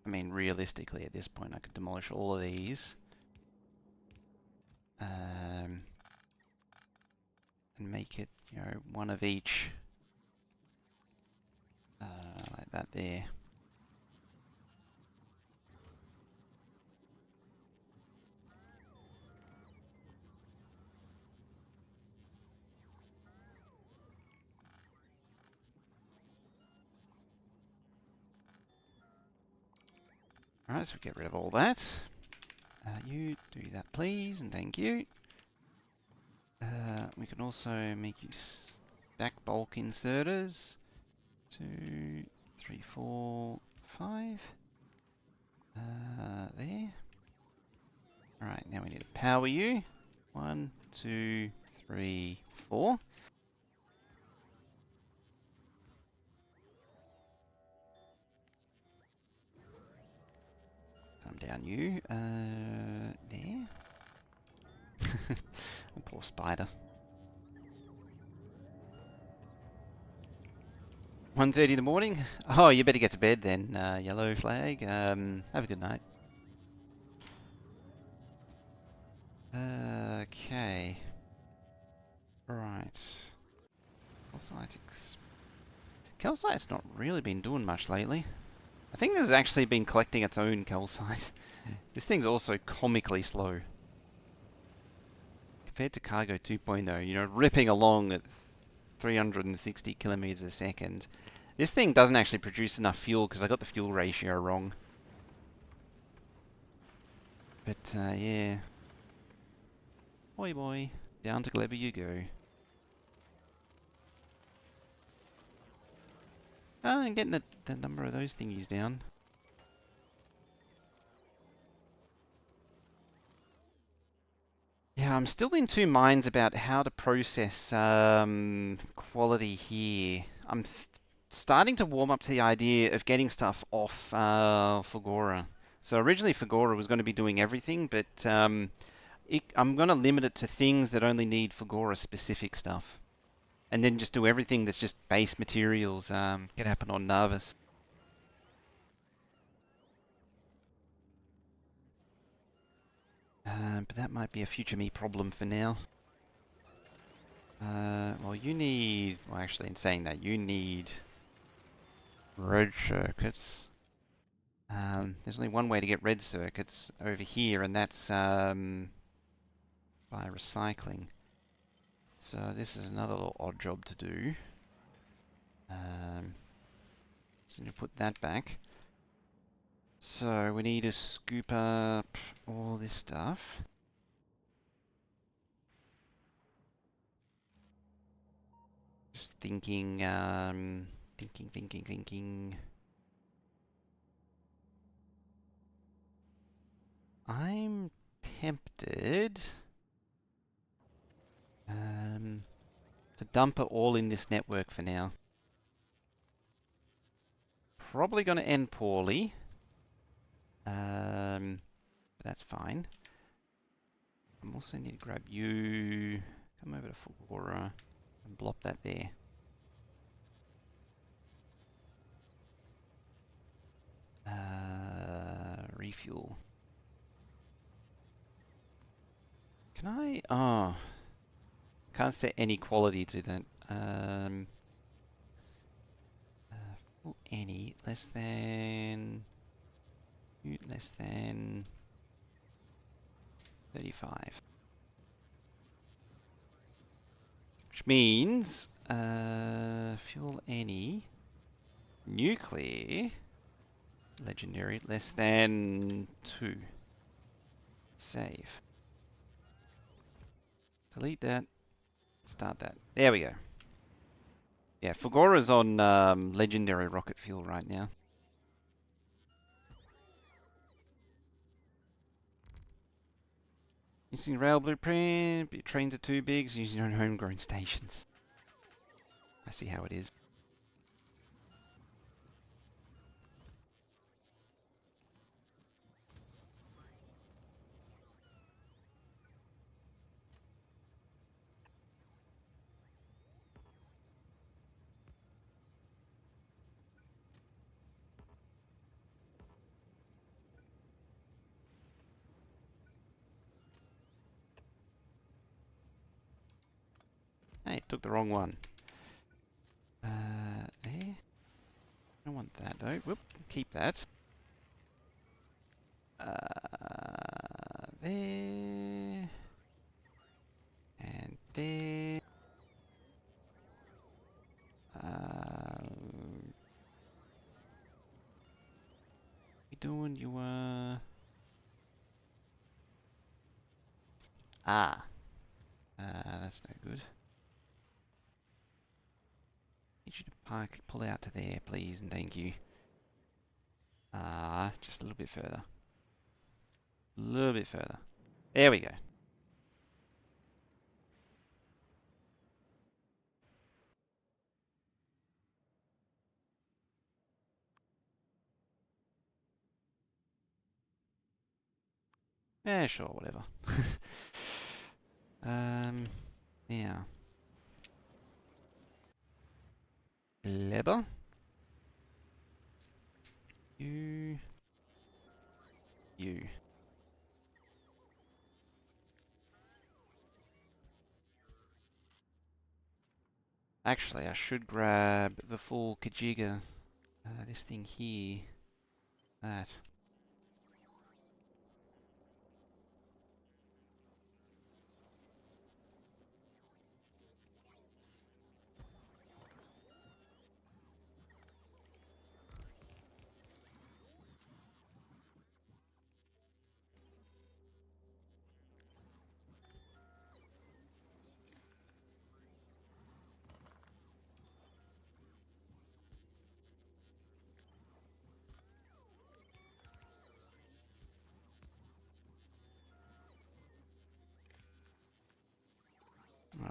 I mean, realistically, at this point, I could demolish all of these. And make it, you know, one of each. Like that there. Alright, so we get rid of all that. You do that, please, and thank you. We can also make you stack bulk inserters. 2, 3, 4, 5. There. Alright, now we need to power you. 1, 2, 3, 4. Come down you. There. Poor spider. 1:30 in the morning? Oh, you better get to bed then, yellow flag. Have a good night. Okay. Right. Calcite's not really been doing much lately. I think this has actually been collecting its own calcite. This thing's also comically slow. Compared to Cargo 2.0, you know, ripping along at 360 kilometers a second. This thing doesn't actually produce enough fuel because I got the fuel ratio wrong. But, yeah. Boy, boy. Down to Gleba you go. Oh, I'm getting the number of those thingies down. Yeah, I'm still in two minds about how to process quality here. I'm starting to warm up to the idea of getting stuff off Fagora. So originally Fagora was going to be doing everything, but I'm going to limit it to things that only need Fagora specific stuff. And then just do everything that's just base materials can happen on Narvis. But that might be a future me problem for now. Well, you need... Well, actually, in saying that, you need red circuits. There's only one way to get red circuits over here, and that's by recycling. So this is another little odd job to do. So you put that back. So we need to scoop up all this stuff. Just thinking, thinking. I'm tempted to dump it all in this network for now. Probably going to end poorly. But that's fine. I also need to grab you. Come over to Fulgora and blop that there. Refuel. Can I? Oh, can't set any quality to that. Any less than less than 35, which means fuel any nuclear legendary less than 2. Save. Delete that. Start that. There we go. Yeah, Fulgora's on legendary rocket fuel right now. Using rail blueprint, but trains are too big, so using your own homegrown stations. I see how it is. Hey, took the wrong one. There. I don't want that though. Whoop, keep that. There. And there. You doing? You that's no good. Need you to park, pull out to there, please, and thank you. Just a little bit further. A little bit further. There we go. Yeah, sure, whatever. Now. Leber. You. Actually, I should grab the full Kajiga. This thing here. That.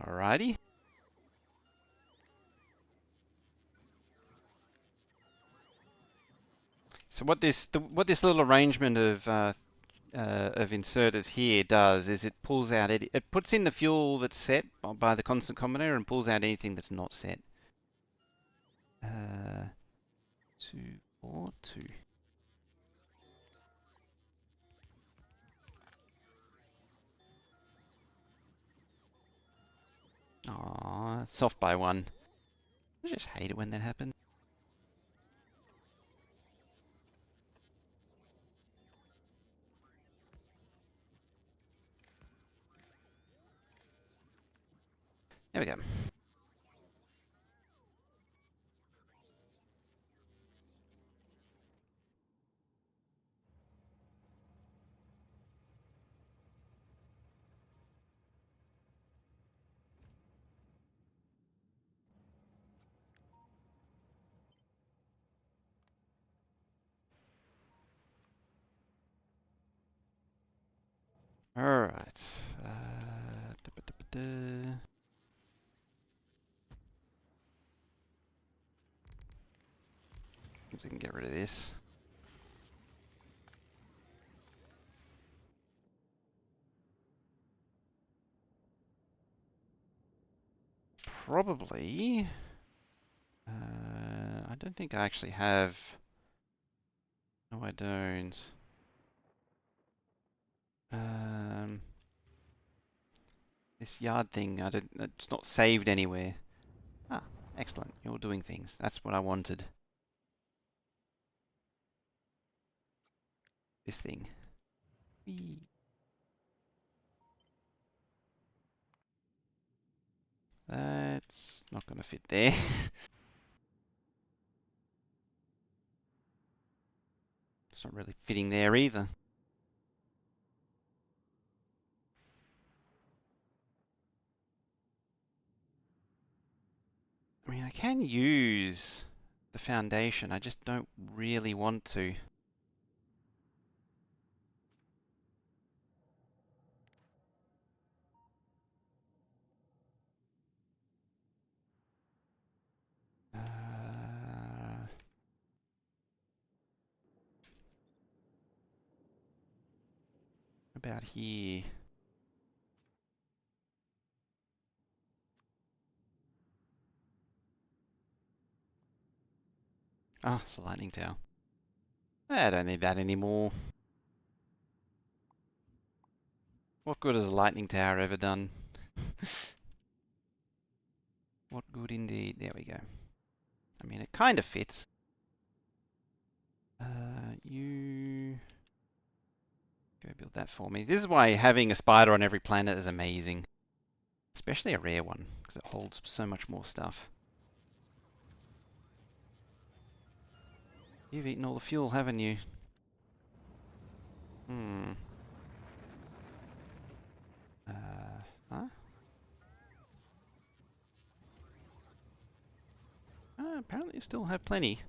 Alrighty. So what this little arrangement of inserters here does is it pulls out it puts in the fuel that's set by the constant combinator and pulls out anything that's not set. 2, 4, 2. Aww, it's off by 1. I just hate it when that happens. There we go. Alright. Means I can get rid of this. Probably. I don't think I actually have. No, I don't. This yard thing, it's not saved anywhere. Ah, excellent. You're doing things. That's what I wanted. This thing. Whee. That's not going to fit there. It's not really fitting there either. I mean, I can use the foundation. I just don't really want to. About here. Ah, it's a lightning tower. I don't need that anymore. What good has a lightning tower ever done? What good indeed. There we go. I mean, it kind of fits. You go build that for me. This is why having a spider on every planet is amazing. Especially a rare one, because it holds so much more stuff. You've eaten all the fuel, haven't you? Hmm. Huh? Apparently you still have plenty.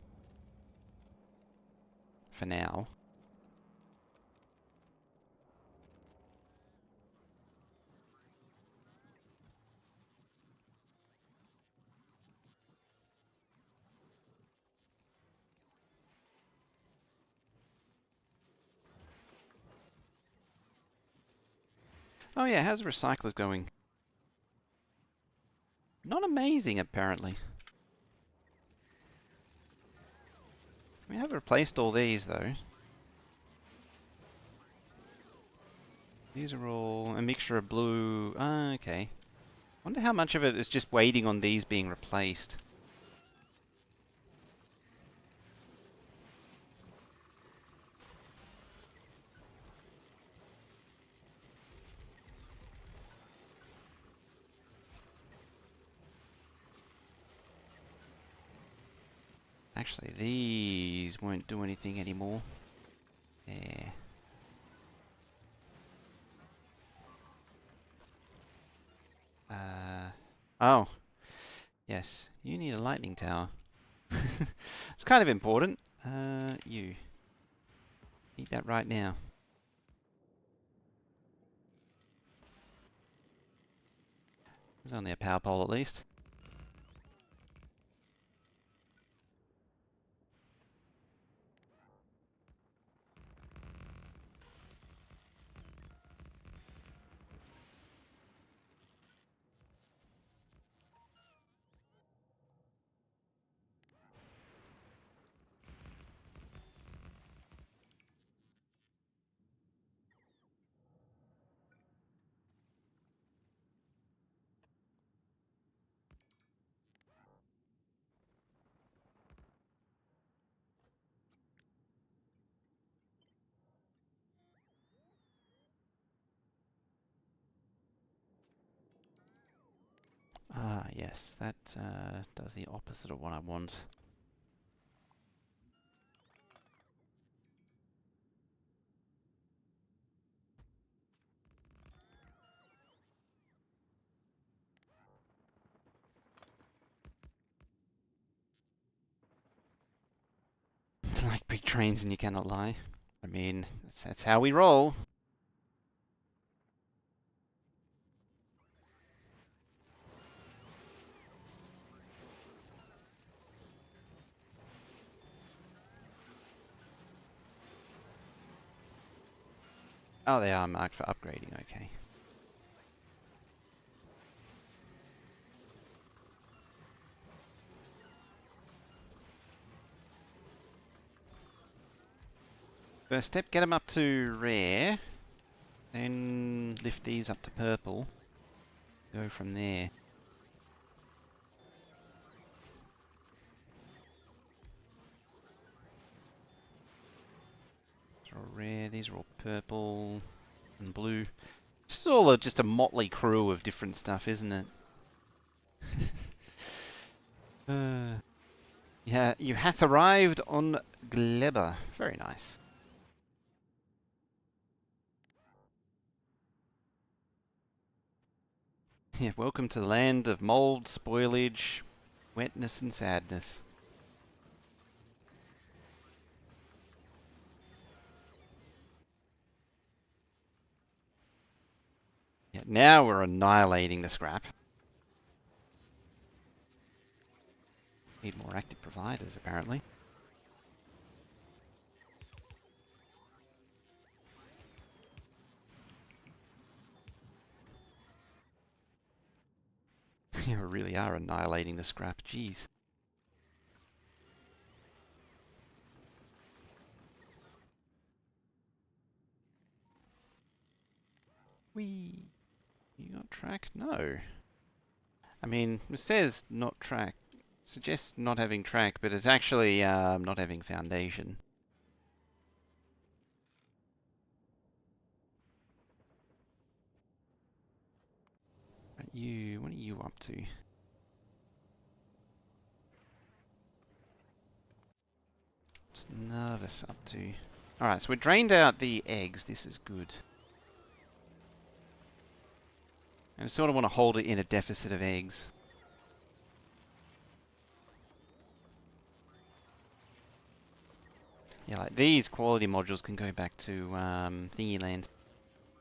For now. Oh yeah, how's the recyclers going? Not amazing, apparently. We have replaced all these, though. These are all a mixture of blue. Ah, okay. Wonder how much of it is just waiting on these being replaced. Actually, these won't do anything anymore. There. Oh. Yes, you need a lightning tower. It's kind of important. You. Need that right now. There's only a power pole at least. Ah, yes, that does the opposite of what I want. Like big trains and you cannot lie. I mean, that's how we roll. Oh, they are marked for upgrading, okay. First step, get them up to rare. Then lift these up to purple. Go from there. These are all rare, these are all purple and blue. This is all just a motley crew of different stuff, isn't it? Yeah, you hath arrived on Gleba. Very nice. Yeah, welcome to the land of mold, spoilage, wetness and sadness. Yeah, now we're annihilating the scrap. Need more active providers, apparently. You really are annihilating the scrap, jeez. Whee! You got track? No. I mean, it says not track. Suggests not having track, but it's actually not having foundation. Right, you, what are you up to? What's Nervous up to? Alright, so we drained out the eggs. This is good. I sort of want to hold it in a deficit of eggs. Yeah, like these quality modules can go back to Thingy Land.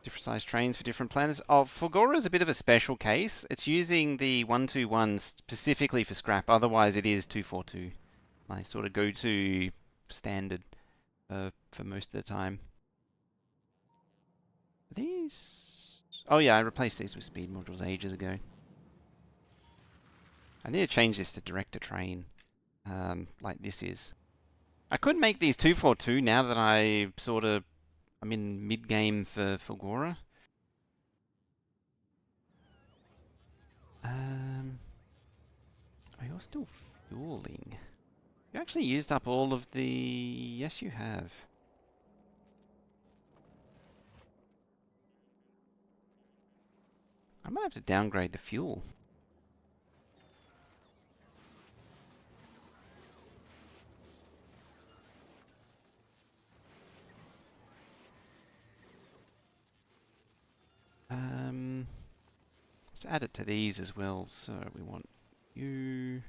Different size trains for different planets. Oh, Fulgora is a bit of a special case. It's using the 121 specifically for scrap. Otherwise, it is 242. My sort of go-to standard for most of the time. These... Oh yeah, I replaced these with speed modules ages ago. I need to change this to direct-to-train, like this is. I could make these 242 now that I'm in mid-game for Fulgora. Oh, you're still fueling. You actually used up all of the... Yes, you have. I might have to downgrade the fuel. Let's add it to these as well. So we want you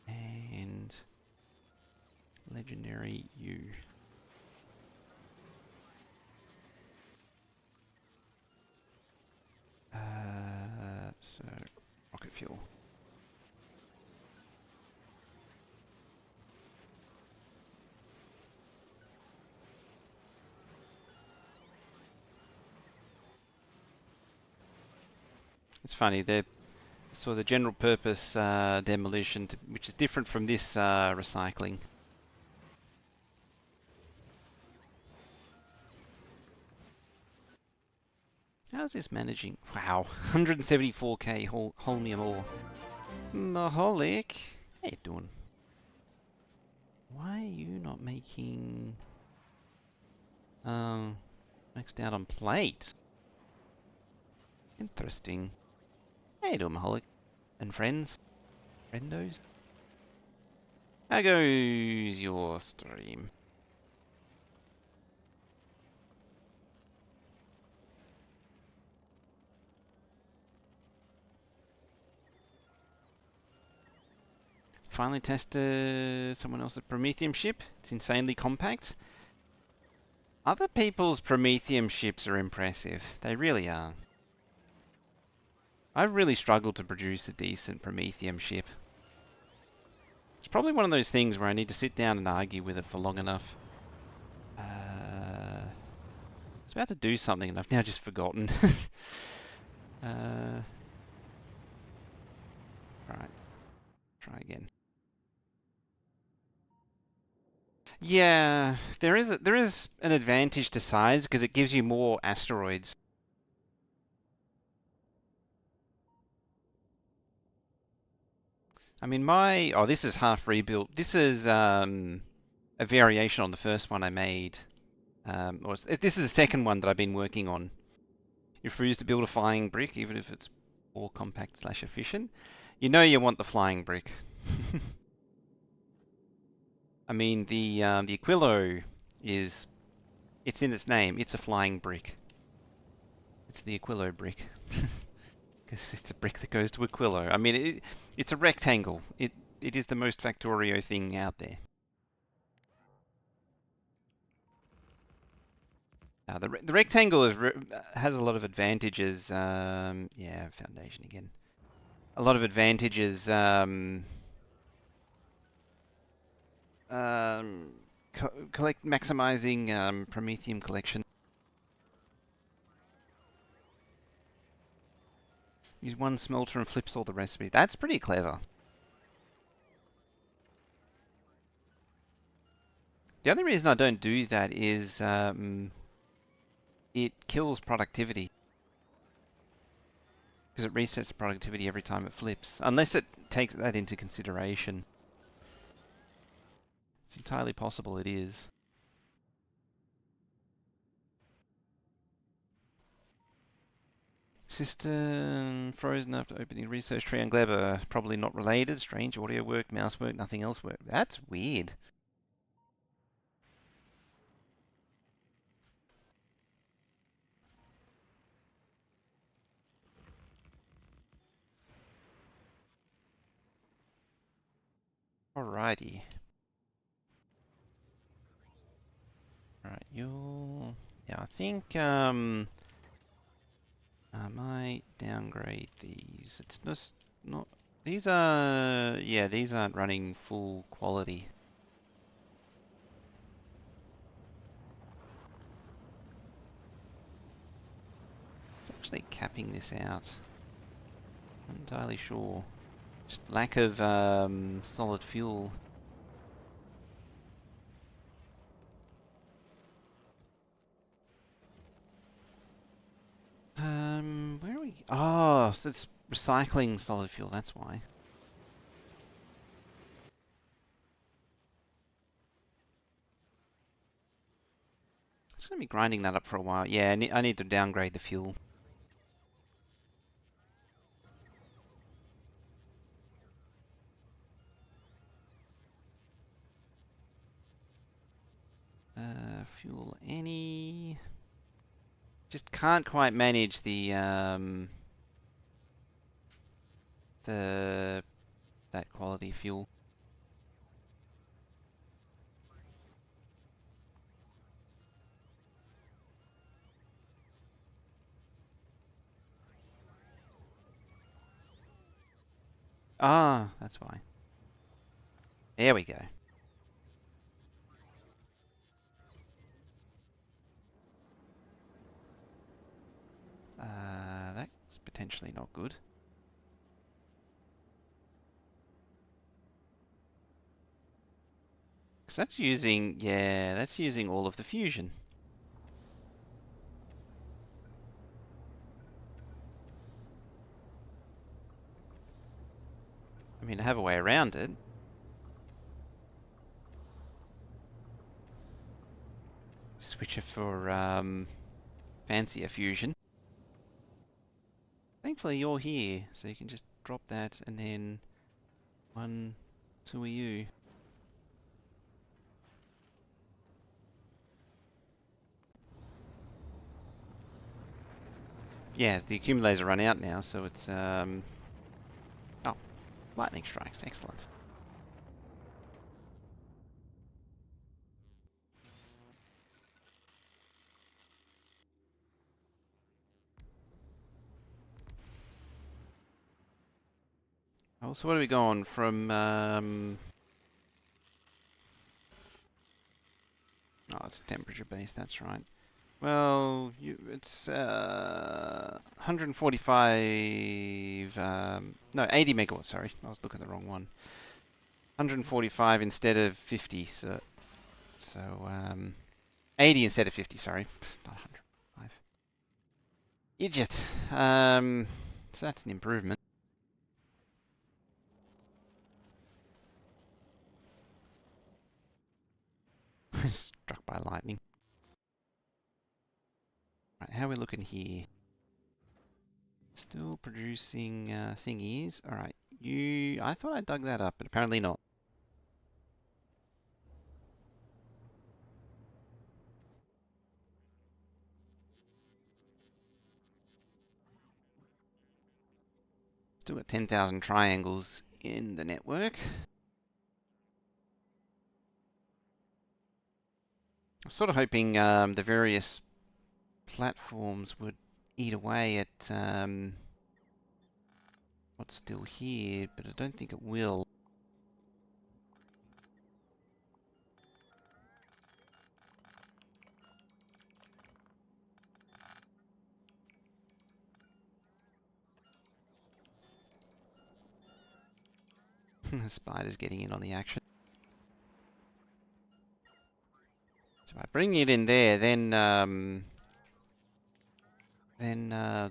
and legendary you. So rocket fuel. It's funny, the general purpose demolition, which is different from this recycling. How's this managing? Wow, 174k Holmium ore. Maholic, how you doing? Why are you not making maxed out on plate? Interesting. How you doing, Maholic? And friends? Friendos? How goes your stream? Finally tested someone else's Prometheum ship. It's insanely compact. Other people's Prometheum ships are impressive. They really are. I've really struggled to produce a decent Prometheum ship. It's probably one of those things where I need to sit down and argue with it for long enough. was about to do something and I've now just forgotten. Right, try again. Yeah, there is an advantage to size because it gives you more asteroids. I mean, this is half rebuilt. This is a variation on the first one I made. This is the second one that I've been working on. You refuse to build a flying brick, even if it's more compact / efficient. You know you want the flying brick. I mean, the Aquilo it's in its name. It's a flying brick. It's the Aquilo brick. Because it's a brick that goes to Aquilo. I mean, it's a rectangle. It is the most Factorio thing out there. The rectangle has a lot of advantages. Yeah, foundation again. A lot of advantages. Maximizing Promethium collection. Use one smelter and flips all the recipes. That's pretty clever. The only reason I don't do that is it kills productivity. Because it resets the productivity every time it flips. Unless it takes that into consideration. It's entirely possible it is. System frozen after opening research tree on Gleba. Probably not related. Strange audio work, mouse work, nothing else work. That's weird. Alrighty. Alright, yeah, I think I might downgrade these. It's just not these aren't running full quality. It's actually capping this out. Not entirely sure. Just lack of solid fuel. Where are we? Oh, so it's recycling solid fuel, that's why. It's going to be grinding that up for a while. Yeah, I need to downgrade the fuel. Fuel any... Just can't quite manage that quality fuel. Ah, that's why. There we go. That's potentially not good. Because that's using all of the fusion. I mean, I have a way around it. Switch it for fancier fusion. Thankfully you're here, so you can just drop that and then 1, 2 of you. Yeah, the accumulators run out now, so it's oh, lightning strikes, excellent. Oh, so what are we going from? Oh, it's temperature based. That's right. Well, it's 145. No, 80 megawatts. Sorry, I was looking at the wrong one. 145 instead of 50. So 80 instead of 50. Sorry, not 105. Idiot. So that's an improvement. Struck by lightning. Right, how are we looking here? Still producing thingies. Alright, I thought I dug that up, but apparently not. Still got 10,000 triangles in the network. I was sort of hoping the various platforms would eat away at what's still here, but I don't think it will. The spider's getting in on the action. So by bringing it in there, then the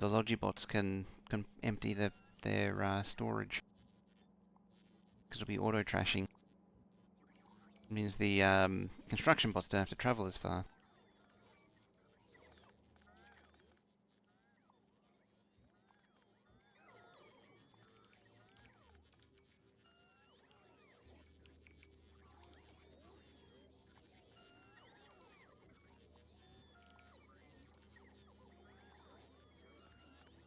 Logibots can empty their storage, because it'll be auto trashing. It means the construction bots don't have to travel as far.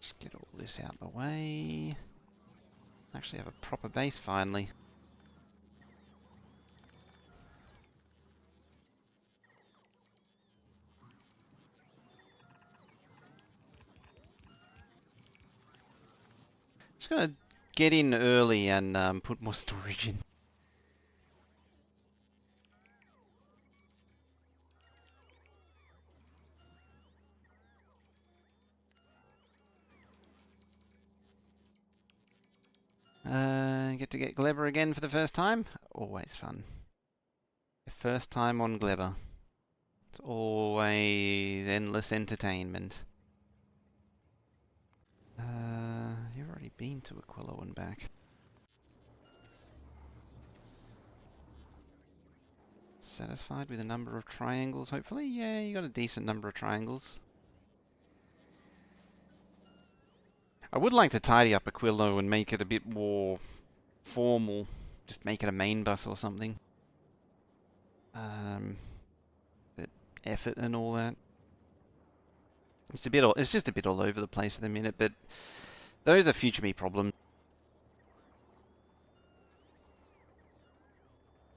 Just get all this out of the way. Actually have a proper base finally. Just gonna get in early and put more storage in. Get to get Glebber again for the first time. Always fun. First time on Glebber. It's always endless entertainment. You've already been to Aquilo and back. Satisfied with a number of triangles, hopefully? Yeah, you got a decent number of triangles. I would like to tidy up Aquilo and make it a bit more formal. Just make it a main bus or something. But effort and all that. It's just a bit all over the place at the minute, but those are future me problems.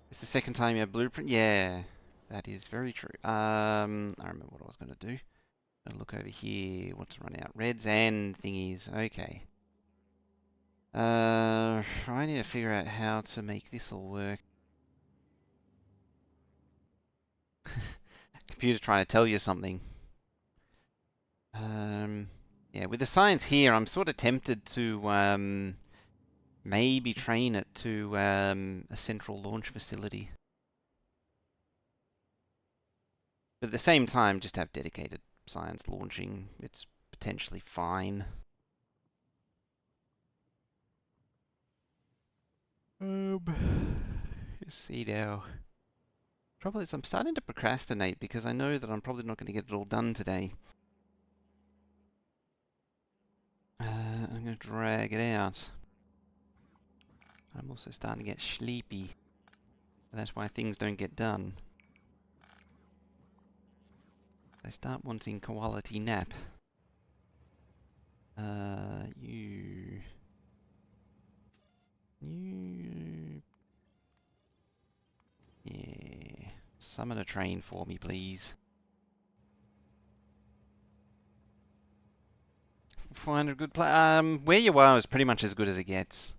It's the second time you have blueprint. Yeah, that is very true. I remember what I was going to do. I'll look over here. What's running out? Reds and thingies. Okay. I need to figure out how to make this all work. Computer trying to tell you something. Yeah, with the science here, I'm sort of tempted to maybe train it to a central launch facility. But at the same time, just have dedicated science launching. It's potentially fine. You see now. Trouble is, I'm starting to procrastinate because I know that I'm probably not going to get it all done today. I'm going to drag it out. I'm also starting to get sleepy. That's why things don't get done. I start wanting quality nap. You... Yeah. Summon a train for me, please. 400 good play. Where you are is pretty much as good as it gets.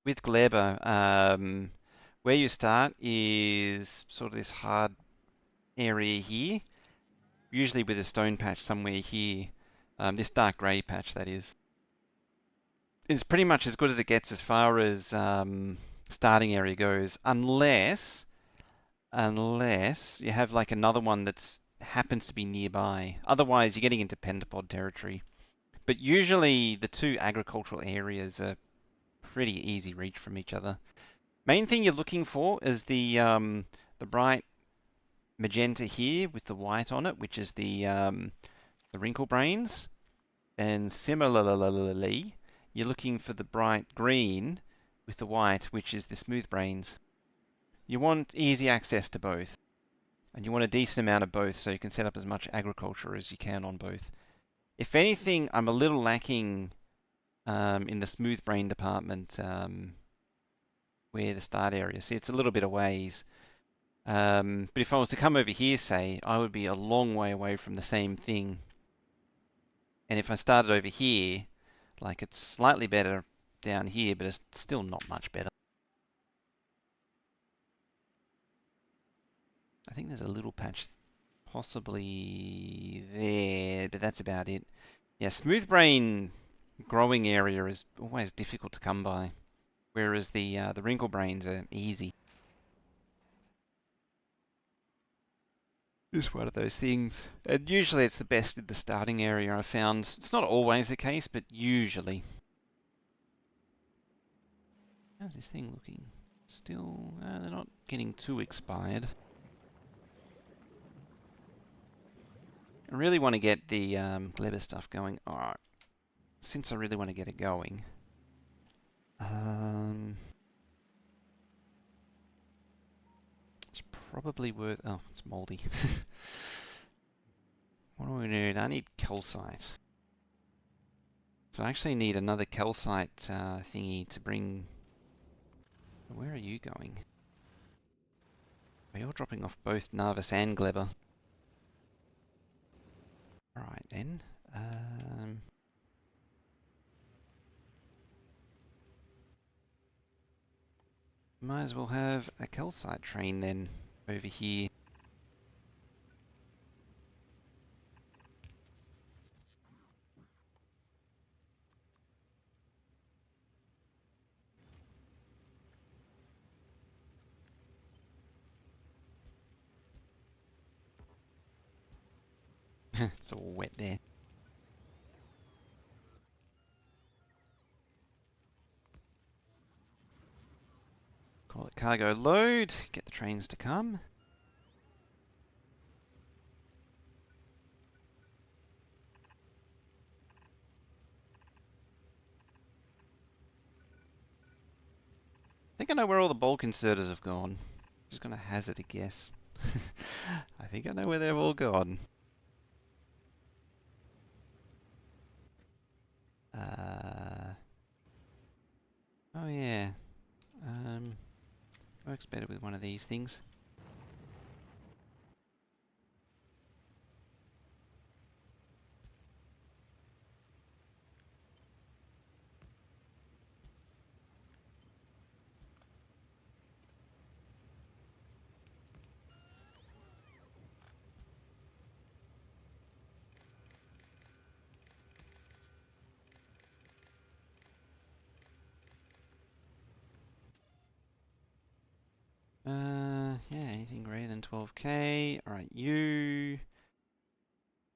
With Glebber, where you start is sort of this hard area here. usually with a stone patch somewhere here. This dark grey patch, that is. It's pretty much as good as it gets as far as starting area goes, unless you have like another one that's happens to be nearby. Otherwise, you're getting into pentapod territory. But usually the two agricultural areas are pretty easy reach from each other. Main thing you're looking for is the bright magenta here with the white on it, which is the wrinkle brains. And similarly, you're looking for the bright green with the white, which is the smooth brains. You want easy access to both. And you want a decent amount of both so you can set up as much agriculture as you can on both. If anything, I'm a little lacking in the smooth brain department where the start area. See, it's a little bit of ways. But if I was to come over here, say, I would be a long way away from the same thing. And if I started over here, like it's slightly better down here, but it's still not much better. I think there's a little patch possibly there, but that's about it. Yeah, smooth brain growing area is always difficult to come by, whereas the wrinkle brains are easy. Just one of those things. And usually it's the best in the starting area, I've found. It's not always the case, but usually. How's this thing looking? Still, they're not getting too expired. I really want to get the Gleba stuff going. Alright, since I really want to get it going. It's probably worth... Oh, it's moldy. What do we need? I need calcite. So I actually need another calcite thingy to bring... Where are you going? Oh, you're dropping off both Narvis and Gleba. Alright then. Might as well have a calcite train then over here. It's all wet there. Call it cargo load, get the trains to come. I think I know where all the bulk inserters have gone. Just gonna hazard a guess. I think I know where they've all gone. Oh yeah. Works better with one of these things. Yeah, anything greater than 12k. Alright, you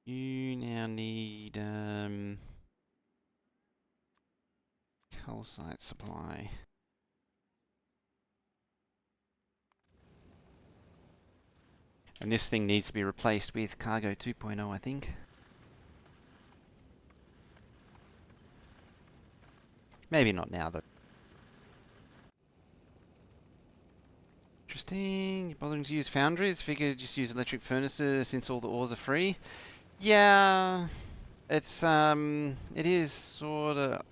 now need calcite supply. And this thing needs to be replaced with cargo 2.0, I think. Maybe not now though. Interesting. You're bothering to use foundries? Figured just use electric furnaces since all the ores are free. Yeah, it's it is sort of.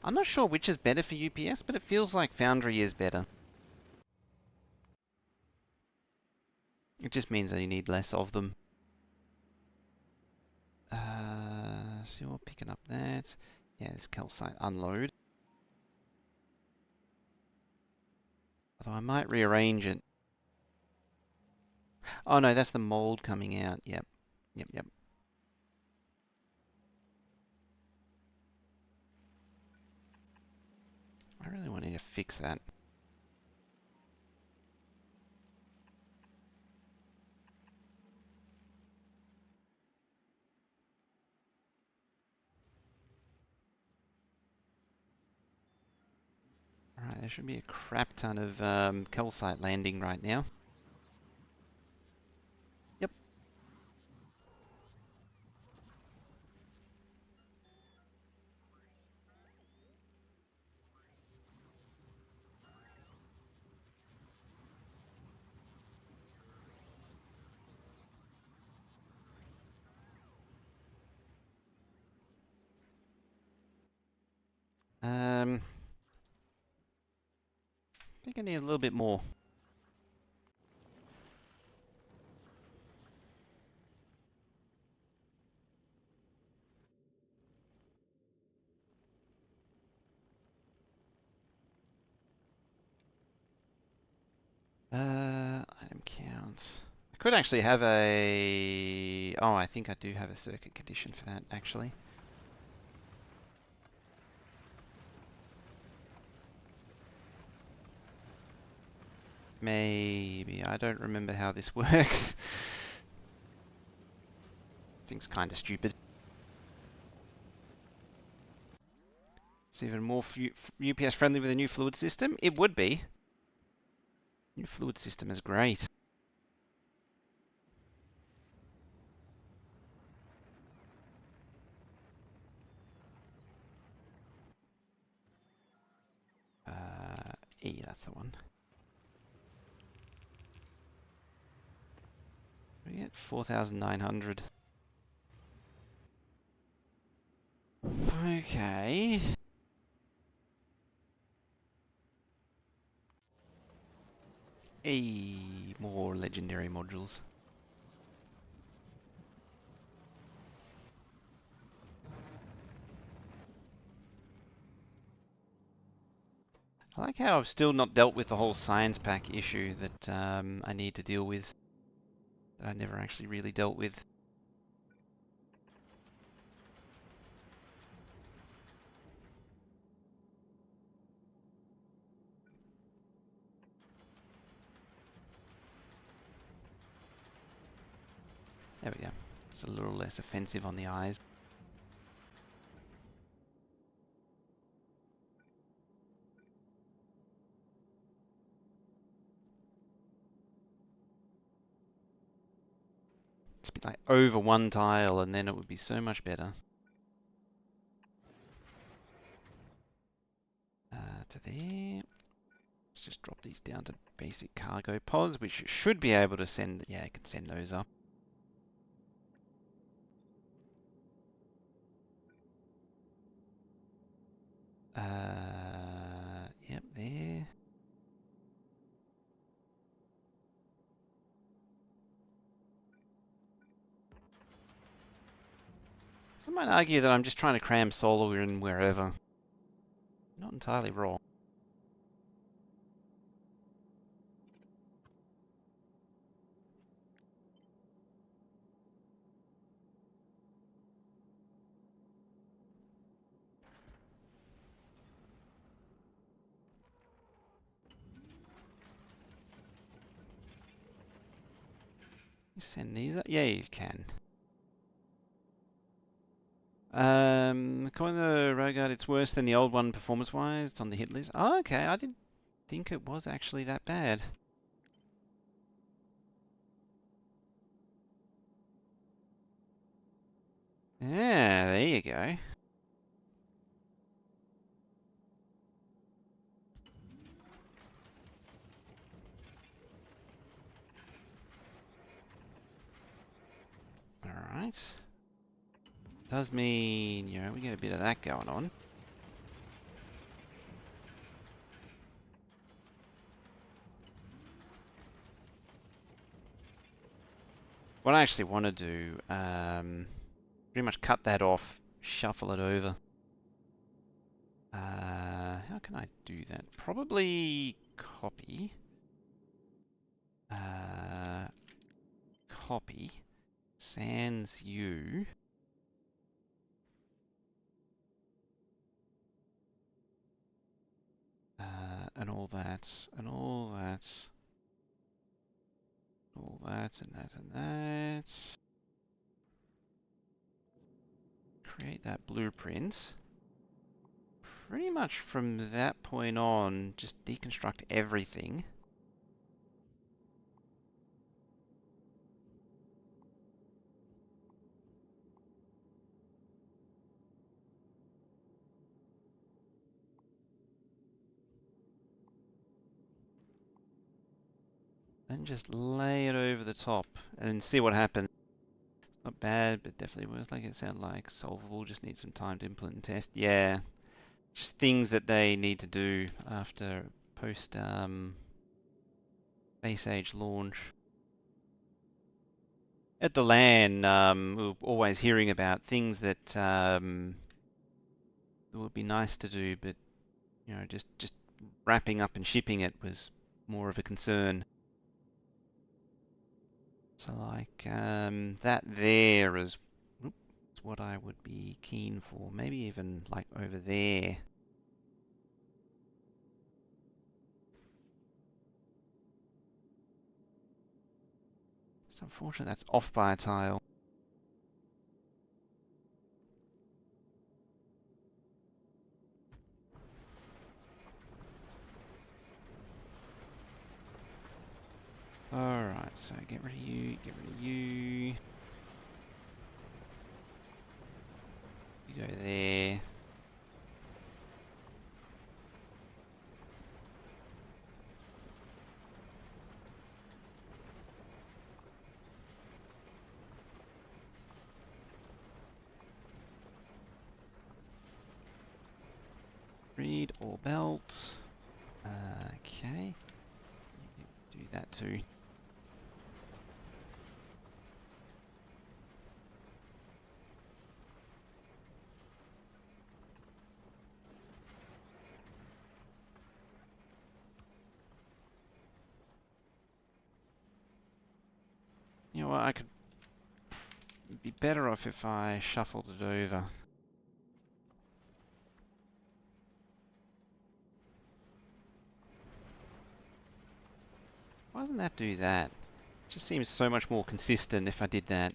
I'm not sure which is better for UPS, but it feels like foundry is better. It just means that you need less of them. So you're picking up that. Yeah, it's calcite unload. Although I might rearrange it. Oh no, that's the mold coming out. Yep. Yep. I really want to fix that. Alright, there should be a crap ton of calcite landing right now. Yep. I think I need a little bit more. Item counts. I could actually have a... Oh, I think I do have a circuit condition for that, actually. Maybe. I don't remember how this works. Thing's kind of stupid. It's even more UPS friendly with a new fluid system. It would be. New fluid system is great. E, that's the one. We get 4,900. Okay. More legendary modules. I like how I've still not dealt with the whole science pack issue that I need to deal with. That I never actually really dealt with. There we go. It's a little less offensive on the eyes. It's be like over one tile and then it would be so much better. To there. Let's just drop these down to basic cargo pods, which should be able to send... Yeah, I can send those up. Yep, there. Some might argue that I'm just trying to cram solar in wherever. Not entirely wrong. You send these up? Yeah, you can. According to the Rogart, it's worse than the old one performance-wise. It's on the hit list. Oh, okay. I didn't think it was actually that bad. Yeah, there you go. Alright. Does mean, you know, we get a bit of that going on. What I actually want to do, pretty much cut that off, shuffle it over. How can I do that? Probably copy. Copy. sans you. And all that, and all that, all that, and that, and that. Create that blueprint. Pretty much from that point on, just deconstruct everything. Then just lay it over the top and see what happens. Not bad, but definitely worth, like it sounded like, solvable. Just need some time to implement and test. Yeah, just things that they need to do after post base age launch. At the LAN, we were always hearing about things that would be nice to do, but you know, just wrapping up and shipping it was more of a concern. So like that there is what I would be keen for. Maybe even like over there. It's unfortunate that's off by a tile. Alright, so get rid of you, get rid of you. You go there. Read or belt. Okay. Do that too. You know what, I could be better off if I shuffled it over. Why doesn't that do that? It just seems so much more consistent if I did that.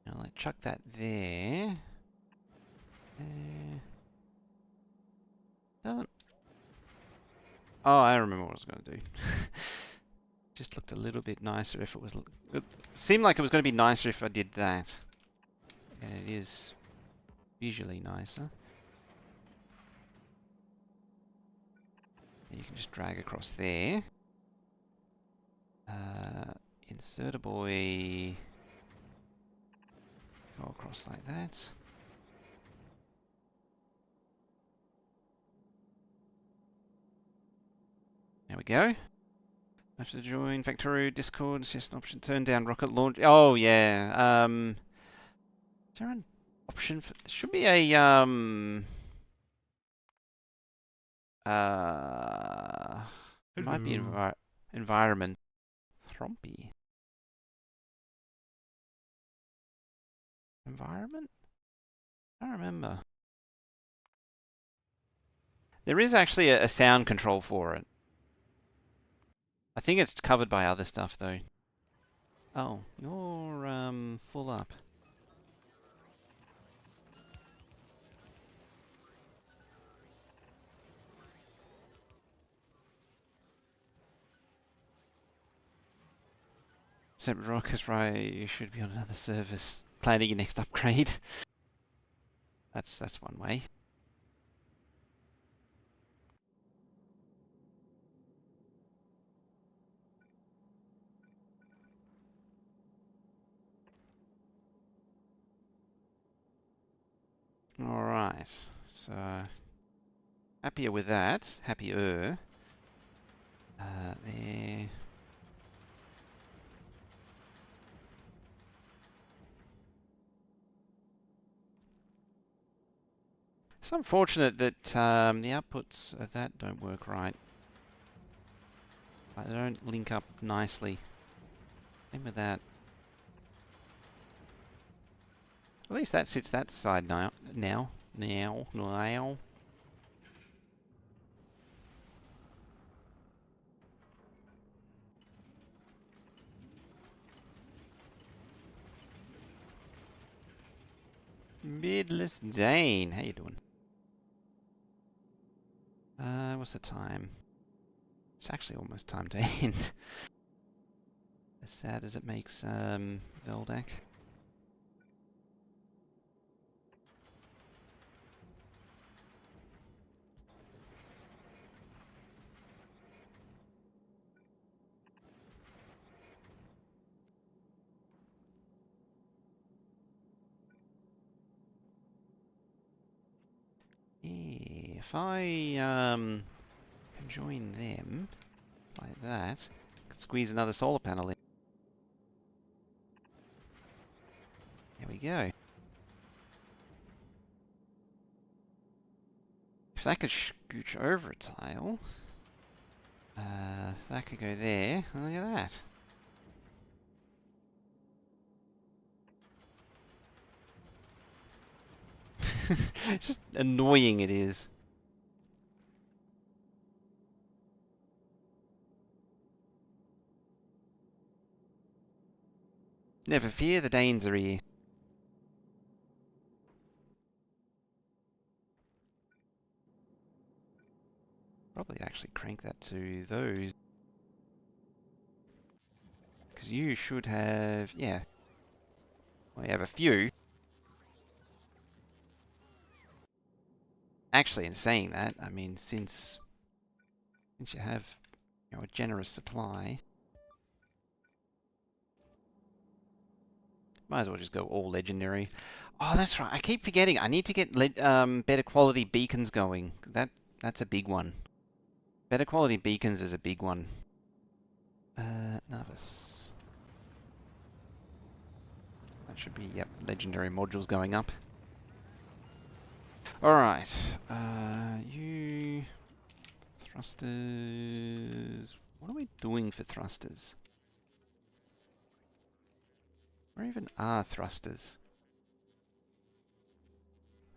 Now, like, chuck that there. Doesn't. Oh, I remember what I was going to do. Just looked a little bit nicer if it was. It seemed like it was going to be nicer if I did that. And it is visually nicer. You can just drag across there. Insert a boy. Go across like that. There we go. After join Factorio Discord, it's just an option. Turn down rocket launch. Oh yeah. Is there an option for? There should be a It might be environment. Thrompy. Environment? I don't remember. There is actually a sound control for it. I think it's covered by other stuff though. Oh, you're full up. Except Rock is right, you should be on another service planning your next upgrade. That's one way. Alright, so Happier with that. Happier. There. It's unfortunate that the outputs of that don't work right. They don't link up nicely. Same with that. At least that sits that side now. Now. Beardless Dane, how you doing? What's the time? It's actually almost time to end. As sad as it makes Veldak. Yeah, if I can join them like that, I could squeeze another solar panel in. There we go. If that could scooch over a tile, that could go there. Look at that. It's just annoying it is. Never fear, the Danes are here. Probably actually crank that to those. Because you should have, yeah. Well, you have a few. Actually, in saying that, I mean, since you have, a generous supply, might as well just go all legendary. Oh, that's right. I keep forgetting. I need to get better quality beacons going. That's a big one. Better quality beacons is a big one. Nervous. That should be, yep, legendary modules going up. Alright. You... Thrusters... What are we doing for thrusters? Where even are thrusters?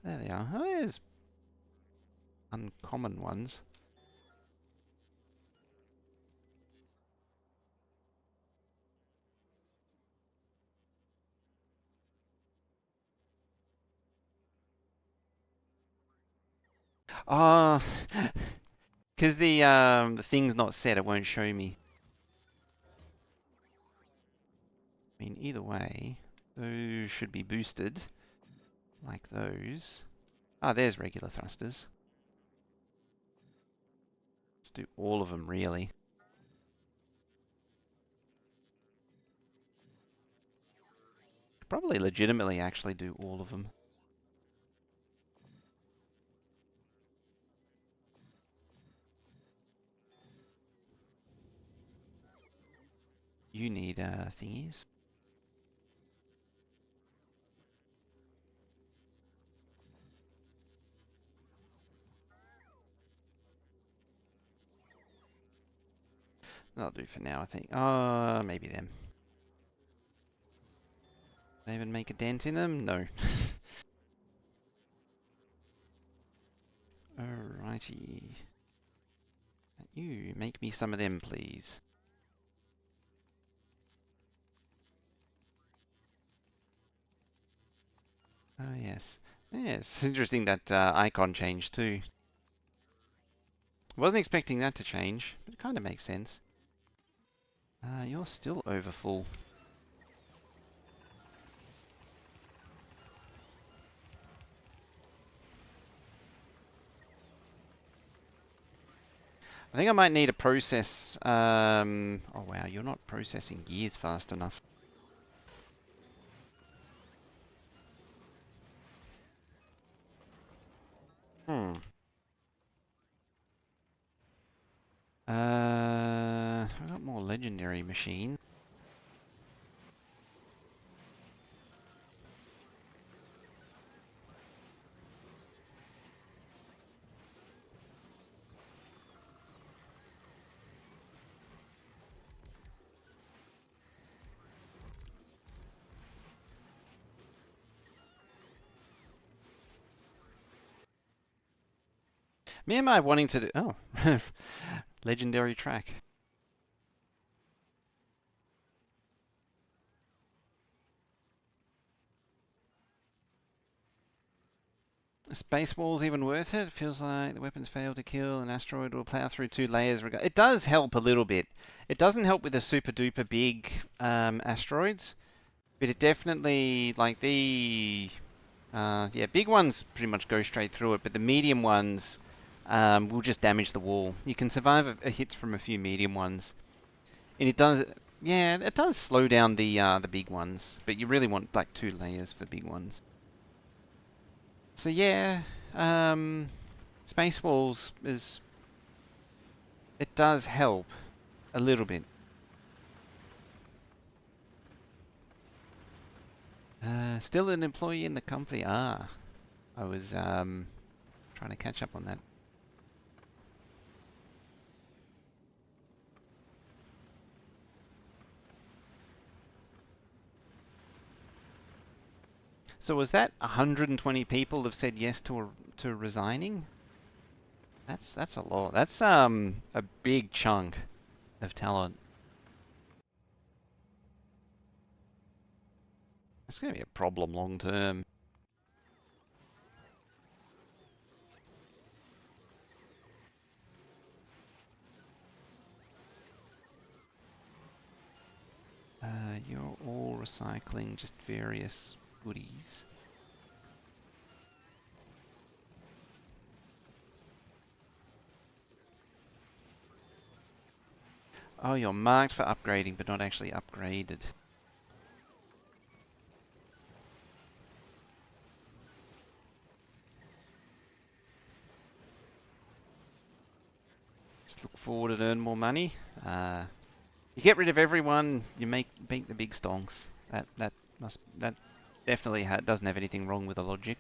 There they are. Oh, there's uncommon ones. Ah, because the thing's not set, it won't show me. I mean, either way, those should be boosted, like those. Ah, there's regular thrusters. Let's do all of them, really. Probably legitimately actually do all of them. You need thingies. That'll do for now, I think. Maybe them. Did I even make a dent in them? No. Alrighty. You make me some of them, please. Oh, yes. Yes, it's interesting that icon changed too. Wasn't expecting that to change, but it kind of makes sense. You're still over full. I think I might need a process. Oh wow, you're not processing gears fast enough. Hmm. I've got more legendary machines. Me and I wanting to do... Oh. Legendary track. Space Wall's even worth it. It feels like the weapons fail to kill. An asteroid will plow through 2 layers. It does help a little bit. It doesn't help with the super duper big asteroids, but it definitely, like yeah, big ones pretty much go straight through it, but the medium ones will just damage the wall. You can survive a hit from a few medium ones, and it does, yeah, it does slow down the big ones, but you really want like 2 layers for big ones. So yeah, Space Walls it does help a little bit. Still an employee in the company. I was trying to catch up on that. So was that 120 people have said yes to resigning? That's a lot. That's a big chunk of talent. It's going to be a problem long term. You're all recycling just various goodies. Oh, you're marked for upgrading, but not actually upgraded. Just look forward and earn more money. You get rid of everyone, you beat the big stonks. That definitely doesn't have anything wrong with the logic.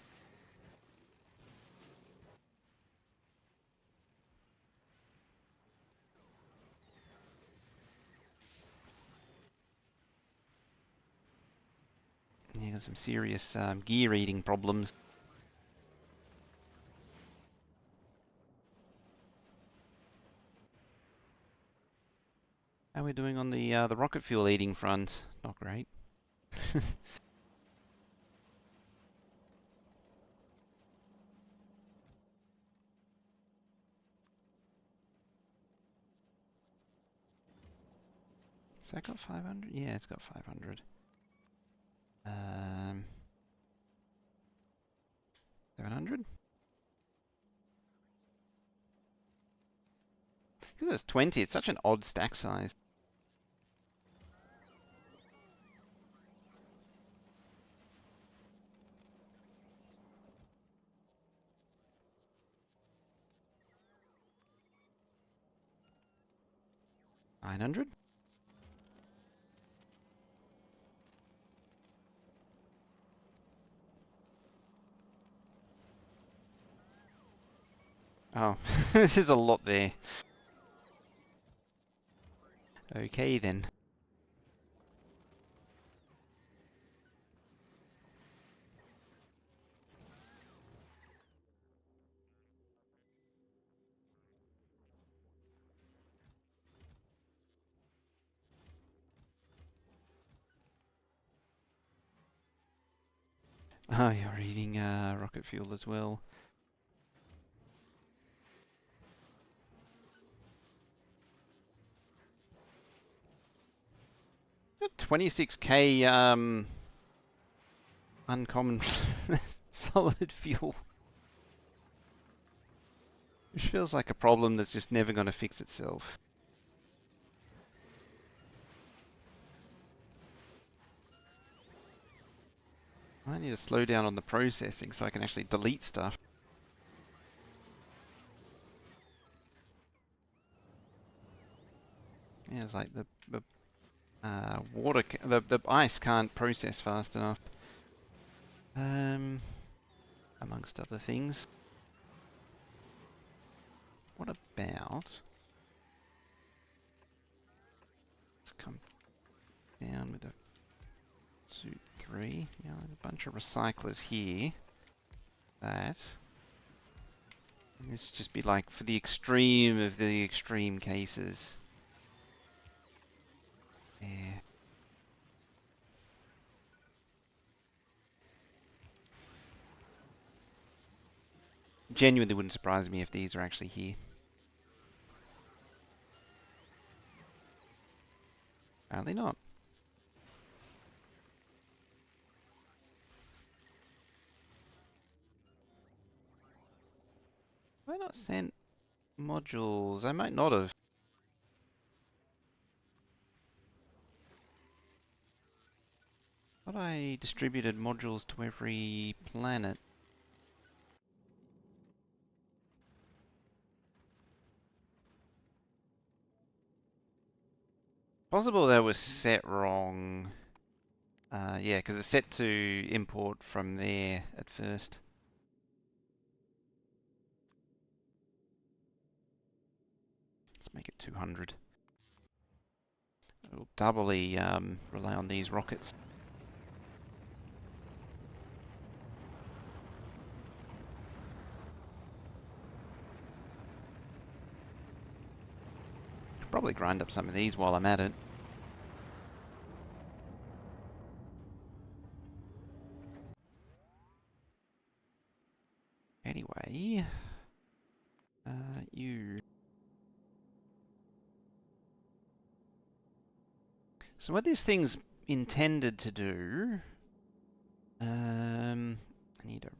You got some serious gear eating problems. How are we doing on the rocket fuel eating front? Not great. Has that got 500? Yeah, it's got 500. 700? Because it's 20, it's such an odd stack size. $900? Oh, this is a lot there. Okay then. Oh, you're eating rocket fuel as well. 26k uncommon solid fuel. Which feels like a problem that's just never going to fix itself. I need to slow down on the processing so I can actually delete stuff. Yeah, it's like the water, the ice can't process fast enough. Amongst other things. What about? Let's come down with a 2, 3. Yeah, a bunch of recyclers here. That. And this just be like for the extreme of the extreme cases. Yeah. Genuinely wouldn't surprise me if these are actually here. Apparently not. Have I not sent modules? I might not have. Thought I distributed modules to every planet. Possible that was set wrong. Yeah, because it's set to import from there at first. Let's make it 200. It'll doubly rely on these rockets. Could probably grind up some of these while I'm at it. Anyway, you. So what this thing's intended to do, I need to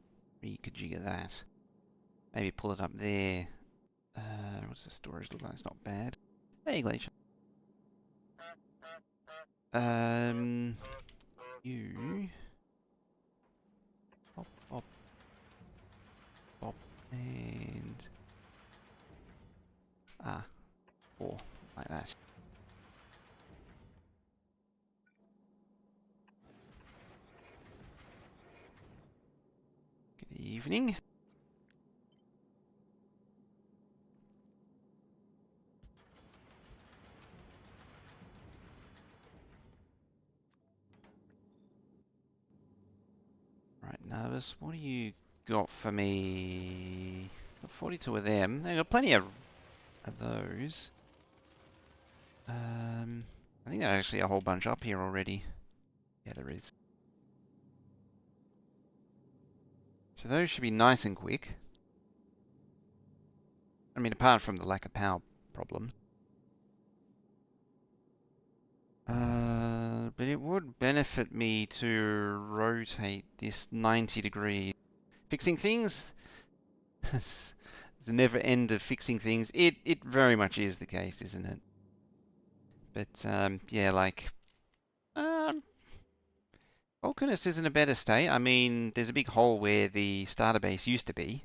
reconfigure that. Maybe pull it up there. What's the storage look like? It's not bad. Hey, Glacier. You. Pop, pop, pop, and... or like that. Good evening. Right, Nervous, what do you got for me? Got 42 of them. I got plenty of those. I think there's actually a whole bunch up here already. Yeah, there is. So those should be nice and quick. I mean, apart from the lack of power problem. But it would benefit me to rotate this 90 degrees. Fixing things? There's a never end of fixing things. It very much is the case, isn't it? But, yeah, like... Vulcanus is in a better state. I mean, there's a big hole where the starter base used to be.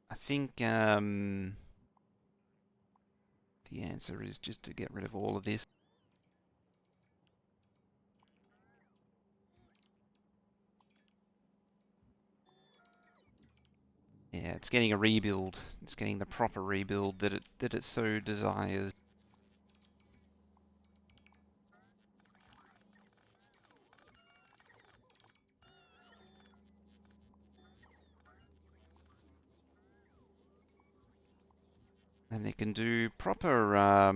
I think, the answer is just to get rid of all of this. Yeah, it's getting a rebuild. It's getting the proper rebuild that it so desires. And it can do proper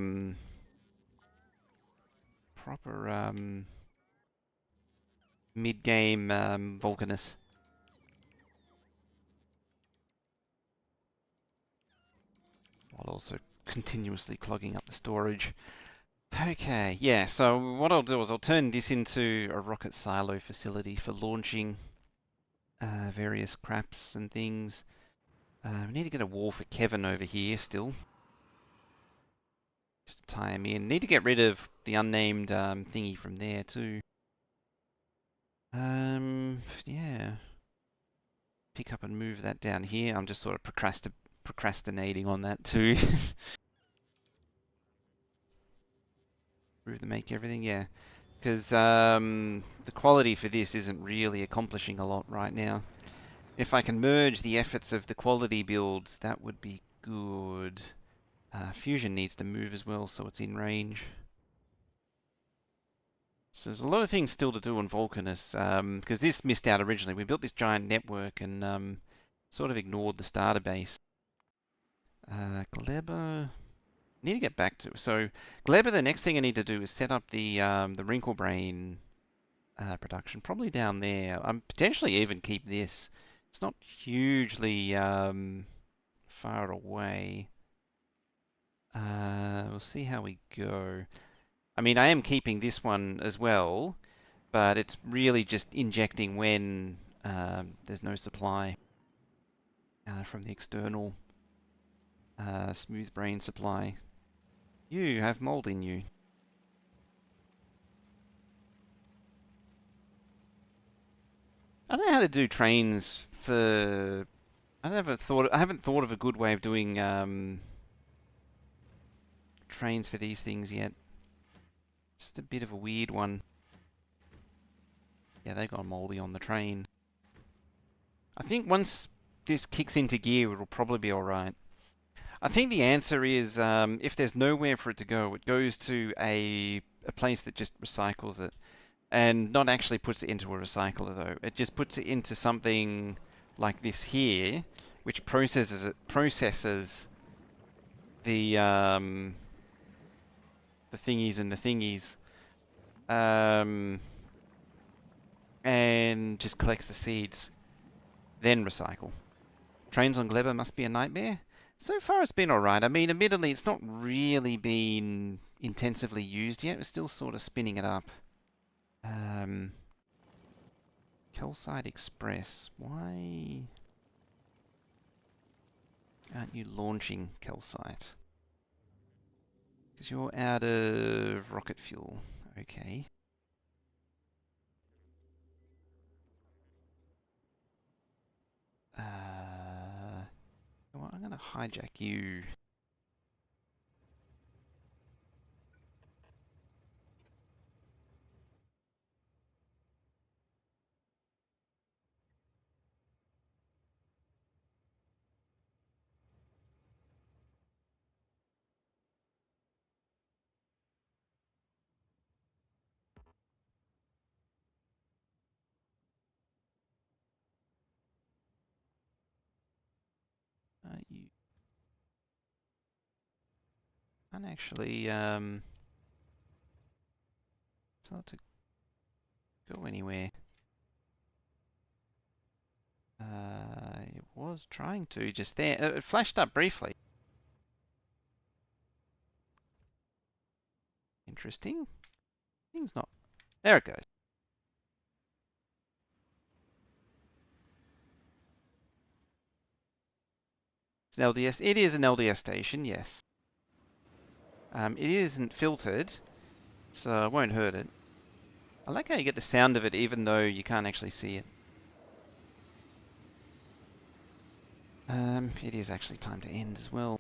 mid-game Vulcanus. While also continuously clogging up the storage. Okay, yeah, so what I'll do is I'll turn this into a rocket silo facility for launching various craps and things. We need to get a wall for Kevin over here still. Just to tie him in. Need to get rid of the unnamed thingy from there too. Yeah. Pick up and move that down here. I'm just sort of procrastinating on that too. Improve the make everything, yeah. Because the quality for this isn't really accomplishing a lot right now. If I can merge the efforts of the quality builds, that would be good. Fusion needs to move as well, so it's in range. So there's a lot of things still to do on Vulcanus, because this missed out originally. We built this giant network and sort of ignored the starter base. Gleba, need to get back to. So Gleba, the next thing I need to do is set up the Wrinkle Brain production, probably down there. Potentially even keep this. It's not hugely far away. We'll see how we go. I mean, I am keeping this one as well, but it's really just injecting when there's no supply from the external smooth brain supply. You have mold in you. I don't know how to do trains for. I haven't thought of a good way of doing trains for these things yet. Just a bit of a weird one. Yeah, they got moldy on the train. I think once this kicks into gear, it'll probably be alright. I think the answer is if there's nowhere for it to go, it goes to a place that just recycles it. And not actually puts it into a recycler though. It just puts it into something like this here, which processes the thingies and the thingies, and just collects the seeds, then recycle. Trains on Gleba must be a nightmare. So far it's been alright. I mean, admittedly, it's not really been intensively used yet. We're still sort of spinning it up. Calcite Express. Why aren't you launching Calcite? Because you're out of rocket fuel. Okay. Well, I'm going to hijack you. You can't actually tell it to go anywhere. It was trying to just there. It flashed up briefly. Interesting. Thing's not. There it goes. It's an LDS. It is an LDS station, yes. It isn't filtered, so I won't hurt it. I like how you get the sound of it even though you can't actually see it. It is actually time to end as well.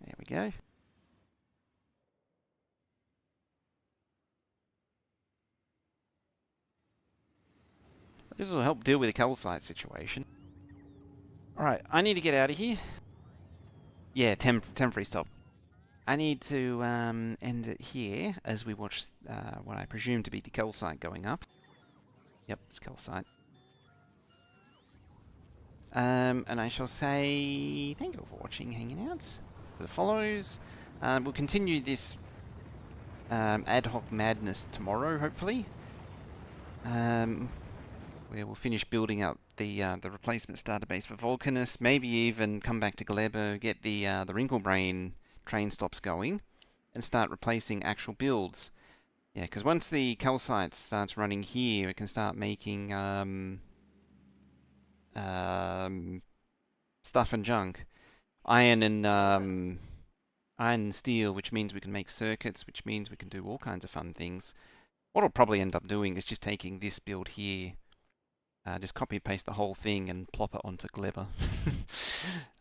There we go. This will help deal with the calcite situation. Alright, I need to get out of here. Yeah, temporary stop. I need to end it here as we watch what I presume to be the calcite going up. Yep, it's calcite. And I shall say thank you for watching, hanging out, for the follows. We'll continue this ad hoc madness tomorrow, hopefully. Where we'll finish building up the replacement starter base for Vulcanus. Maybe even come back to Gleba, get the Wrinkle Brain train stops going, and start replacing actual builds. Yeah, because once the calcite starts running here, it can start making stuff and junk. Iron and steel, which means we can make circuits, which means we can do all kinds of fun things. What I'll probably end up doing is just taking this build here, just copy and paste the whole thing and plop it onto Gleba.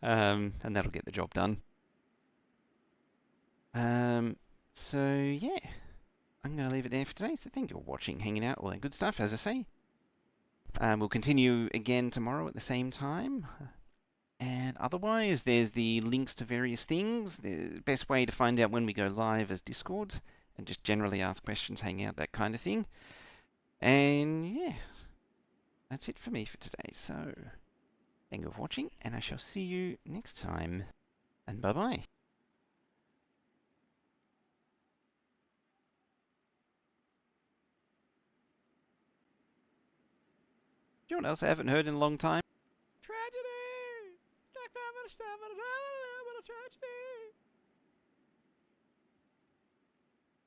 And that'll get the job done. So yeah, I'm going to leave it there for today. So thank you for watching, hanging out, all that good stuff, as I say. We'll continue again tomorrow at the same time. And otherwise, there's the links to various things. The best way to find out when we go live is Discord, and just generally ask questions, hang out, that kind of thing. And yeah, that's it for me for today. So, thank you for watching, and I shall see you next time. And bye-bye. You know what else I haven't heard in a long time?